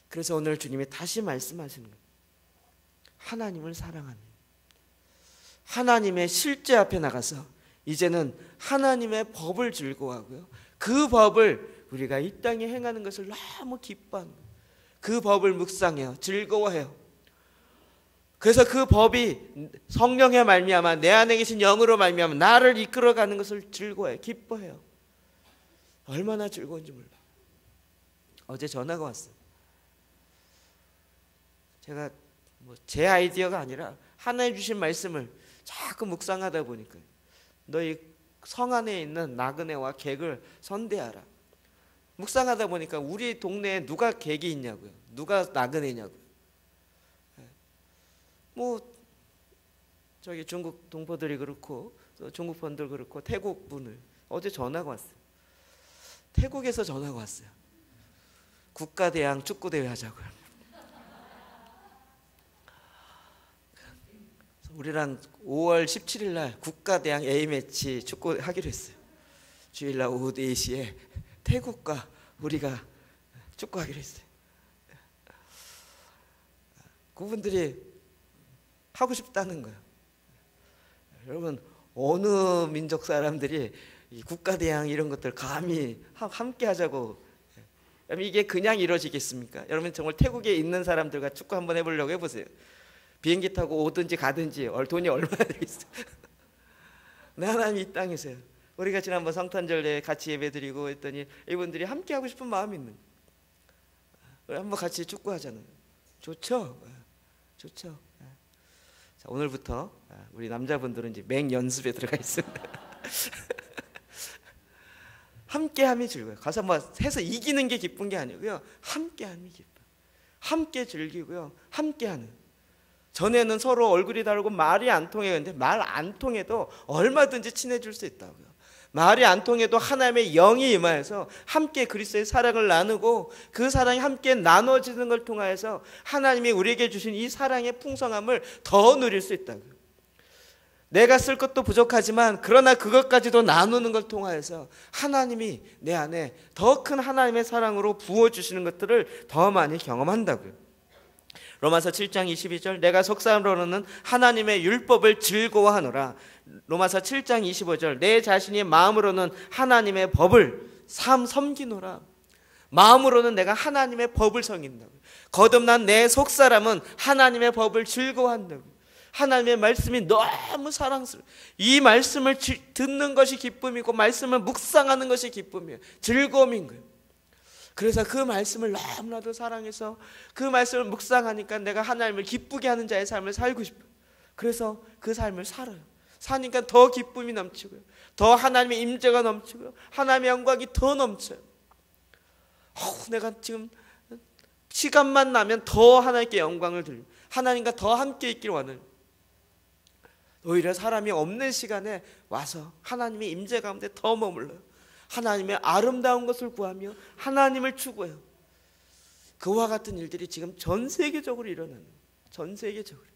그래서 오늘 주님이 다시 말씀하시는 거예요. 하나님을 사랑하는, 하나님의 실제 앞에 나가서 이제는 하나님의 법을 즐거워하고요, 그 법을 우리가 이 땅에 행하는 것을 너무 기뻐하는 거예요. 그 법을 묵상해요. 즐거워해요. 그래서 그 법이 성령의 말미암아 내 안에 계신 영으로 말미암아 나를 이끌어가는 것을 즐거워해요. 기뻐해요. 얼마나 즐거운지 몰라요. 어제 전화가 왔어요. 제가 제 아이디어가 아니라 하나님 주신 말씀을 자꾸 묵상하다 보니까 너희 성 안에 있는 나그네와 객을 선대하라. 묵상하다 보니까 우리 동네에 누가 객이 있냐고요. 누가 나그네냐고요. 저기 중국 동포들이 그렇고 중국 분들 그렇고 태국 분을 어제 전화가 왔어요. 태국에서 전화가 왔어요. 국가대항 축구대회 하자고요. 우리랑 5월 17일 날 국가대항 A매치 축구 하기로 했어요. 주일날 오후 4시에 태국과 우리가 축구하기로 했어요. 그분들이 하고 싶다는 거예요. 여러분, 어느 민족 사람들이 이 국가대항 이런 것들 감히 함께 하자고, 이게 그냥 이루어지겠습니까? 여러분 정말 태국에 있는 사람들과 축구 한번 해보려고 해보세요. 비행기 타고 오든지 가든지 돈이 얼마나 되겠어요? 하나님 이 땅에서요. 우리가 지난번 성탄절에 같이 예배드리고 했더니 이분들이 함께 하고 싶은 마음이 있는 거예요. 한번 같이 축구하잖아요. 좋죠? 좋죠. 자, 오늘부터 우리 남자분들은 이제 맹연습에 들어가 있습니다. 함께함이 즐거워요. 가서 해서 이기는 게 기쁜 게 아니고요, 함께함이 기뻐요. 함께 즐기고요, 함께하는. 전에는 서로 얼굴이 다르고 말이 안 통해요. 근데 말 안 통해도 얼마든지 친해질 수 있다고요. 말이 안 통해도 하나님의 영이 임하여서 함께 그리스도의 사랑을 나누고 그 사랑이 함께 나눠지는 걸 통하여서 하나님이 우리에게 주신 이 사랑의 풍성함을 더 누릴 수 있다고요. 내가 쓸 것도 부족하지만 그러나 그것까지도 나누는 걸 통하여서 하나님이 내 안에 더 큰 하나님의 사랑으로 부어주시는 것들을 더 많이 경험한다고요. 로마서 7장 22절, 내가 속사람으로는 하나님의 율법을 즐거워하노라. 로마서 7장 25절, 내 자신이 마음으로는 하나님의 법을 섬기노라. 마음으로는 내가 하나님의 법을 섬긴다고. 거듭난 내 속사람은 하나님의 법을 즐거워한다고. 하나님의 말씀이 너무 사랑스러워. 이 말씀을 듣는 것이 기쁨이고 말씀을 묵상하는 것이 기쁨이에요. 즐거움인 거예요. 그래서 그 말씀을 너무나도 사랑해서 그 말씀을 묵상하니까 내가 하나님을 기쁘게 하는 자의 삶을 살고 싶어요. 그래서 그 삶을 살아요. 사니까 더 기쁨이 넘치고요, 더 하나님의 임재가 넘치고요, 하나님의 영광이 더 넘쳐요. 내가 지금 시간만 나면 더 하나님께 영광을 드리고 하나님과 더 함께 있기를 원해요. 오히려 사람이 없는 시간에 와서 하나님의 임재 가운데 더 머물러요. 하나님의 아름다운 것을 구하며 하나님을 추구해요. 그와 같은 일들이 지금 전 세계적으로 일어나는 거예요. 전 세계적으로.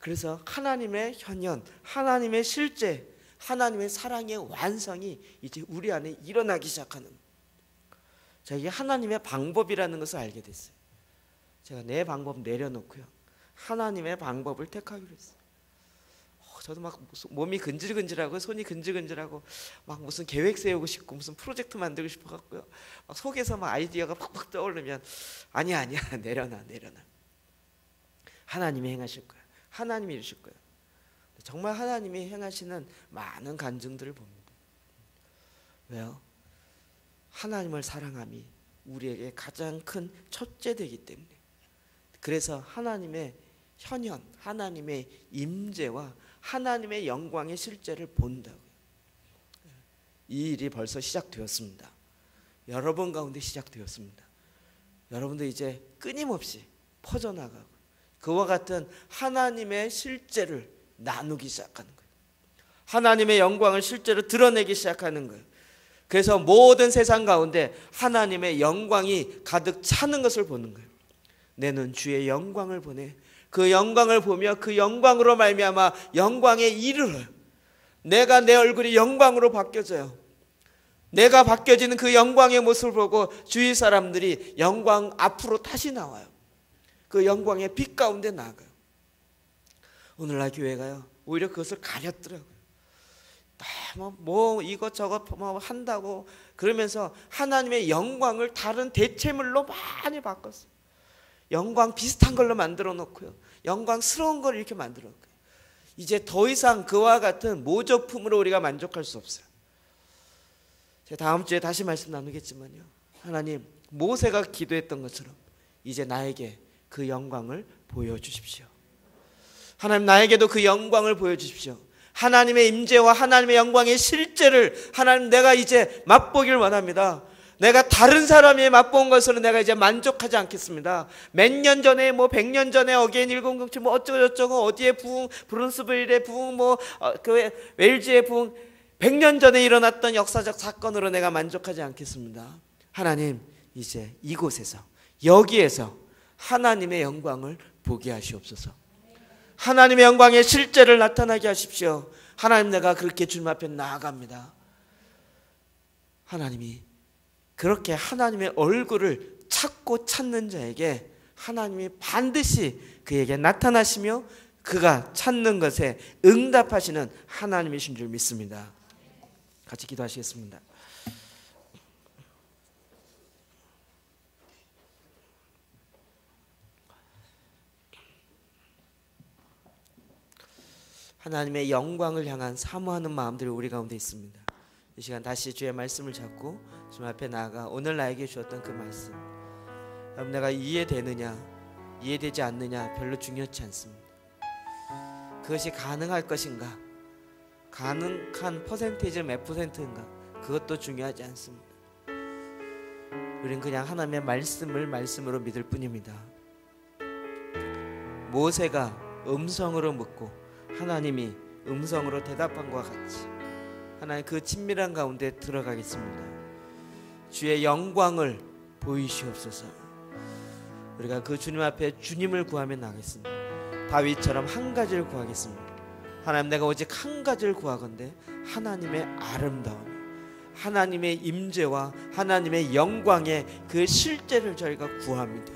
그래서 하나님의 현현, 하나님의 실제, 하나님의 사랑의 완성이 이제 우리 안에 일어나기 시작하는 거예요. 자, 이게 하나님의 방법이라는 것을 알게 됐어요. 제가 내 방법 내려놓고요, 하나님의 방법을 택하기로 했어요. 저도 막 몸이 근질근질하고 손이 근질근질하고 막 무슨 계획 세우고 싶고 무슨 프로젝트 만들고 싶어 갖고요, 막 속에서 막 아이디어가 팍팍 떠오르면 아니야 내려놔. 하나님이 행하실 거야. 하나님이 이루실 거야. 정말 하나님이 행하시는 많은 간증들을 봅니다. 왜요? 하나님을 사랑함이 우리에게 가장 큰 첫째 되기 때문에, 그래서 하나님의 현현, 하나님의 임재와 하나님의 영광의 실제를 본다고요. 이 일이 벌써 시작되었습니다. 여러분 가운데 시작되었습니다. 여러분도 이제 끊임없이 퍼져나가고 그와 같은 하나님의 실제를 나누기 시작하는 거예요. 하나님의 영광을 실제로 드러내기 시작하는 거예요. 그래서 모든 세상 가운데 하나님의 영광이 가득 차는 것을 보는 거예요. 내 눈 주의 영광을 보네. 그 영광을 보며 그 영광으로 말미암아 영광에 이르러요. 내가 내 얼굴이 영광으로 바뀌어져요. 내가 바뀌어지는 그 영광의 모습을 보고 주위 사람들이 영광 앞으로 다시 나와요. 그 영광의 빛 가운데 나아가요. 오늘날 교회가요 오히려 그것을 가렸더라고요. 뭐 이것저것 뭐 한다고 그러면서 하나님의 영광을 다른 대체물로 많이 바꿨어요. 영광 비슷한 걸로 만들어 놓고요, 영광스러운 걸 이렇게 만들어 놓고요. 이제 더 이상 그와 같은 모조품으로 우리가 만족할 수 없어요. 제가 다음 주에 다시 말씀 나누겠지만요, 하나님 모세가 기도했던 것처럼 이제 나에게 그 영광을 보여주십시오. 하나님 나에게도 그 영광을 보여주십시오. 하나님의 임재와 하나님의 영광의 실제를 하나님 내가 이제 맛보길 원합니다. 내가 다른 사람이 맛본 것으로 내가 이제 만족하지 않겠습니다. 몇 년 전에 뭐 100년 전에 어게인 1007 뭐 어쩌고저쩌고 어디에 부흥, 브룬스빌의 부흥, 뭐 그 웰즈의 부흥, 100년 전에 일어났던 역사적 사건으로 내가 만족하지 않겠습니다. 하나님 이제 이곳에서 여기에서 하나님의 영광을 보게 하시옵소서. 하나님의 영광의 실제를 나타나게 하십시오. 하나님 내가 그렇게 주님 앞에 나아갑니다. 하나님이 그렇게 하나님의 얼굴을 찾고 찾는 자에게 하나님이 반드시 그에게 나타나시며 그가 찾는 것에 응답하시는 하나님이신 줄 믿습니다. 같이 기도하시겠습니다. 하나님의 영광을 향한 사모하는 마음들이 우리 가운데 있습니다. 이 시간 다시 주의 말씀을 잡고 주님 앞에 나아가 오늘 나에게 주었던 그 말씀, 여러분 내가 이해되느냐 이해되지 않느냐 별로 중요치 않습니다. 그것이 가능할 것인가, 가능한 퍼센테이지는 몇 퍼센트인가, 그것도 중요하지 않습니다. 우린 그냥 하나님의 말씀을 말씀으로 믿을 뿐입니다. 모세가 음성으로 묻고 하나님이 음성으로 대답한 것과 같이 하나님 그 친밀한 가운데 들어가겠습니다. 주의 영광을 보이시옵소서. 우리가 그 주님 앞에 주님을 구하며 나가겠습니다. 다윗처럼 한 가지를 구하겠습니다. 하나님 내가 오직 한 가지를 구하건대 하나님의 아름다움, 하나님의 임재와 하나님의 영광의 그 실제를 저희가 구합니다.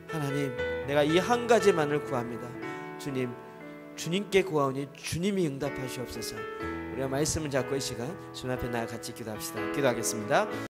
하나님 내가 이 한 가지만을 구합니다. 주님께 구하오니 주님이 응답하시옵소서. 우리가 말씀을 잡고 이 시간 주님 앞에 나와 같이 기도합시다. 기도하겠습니다.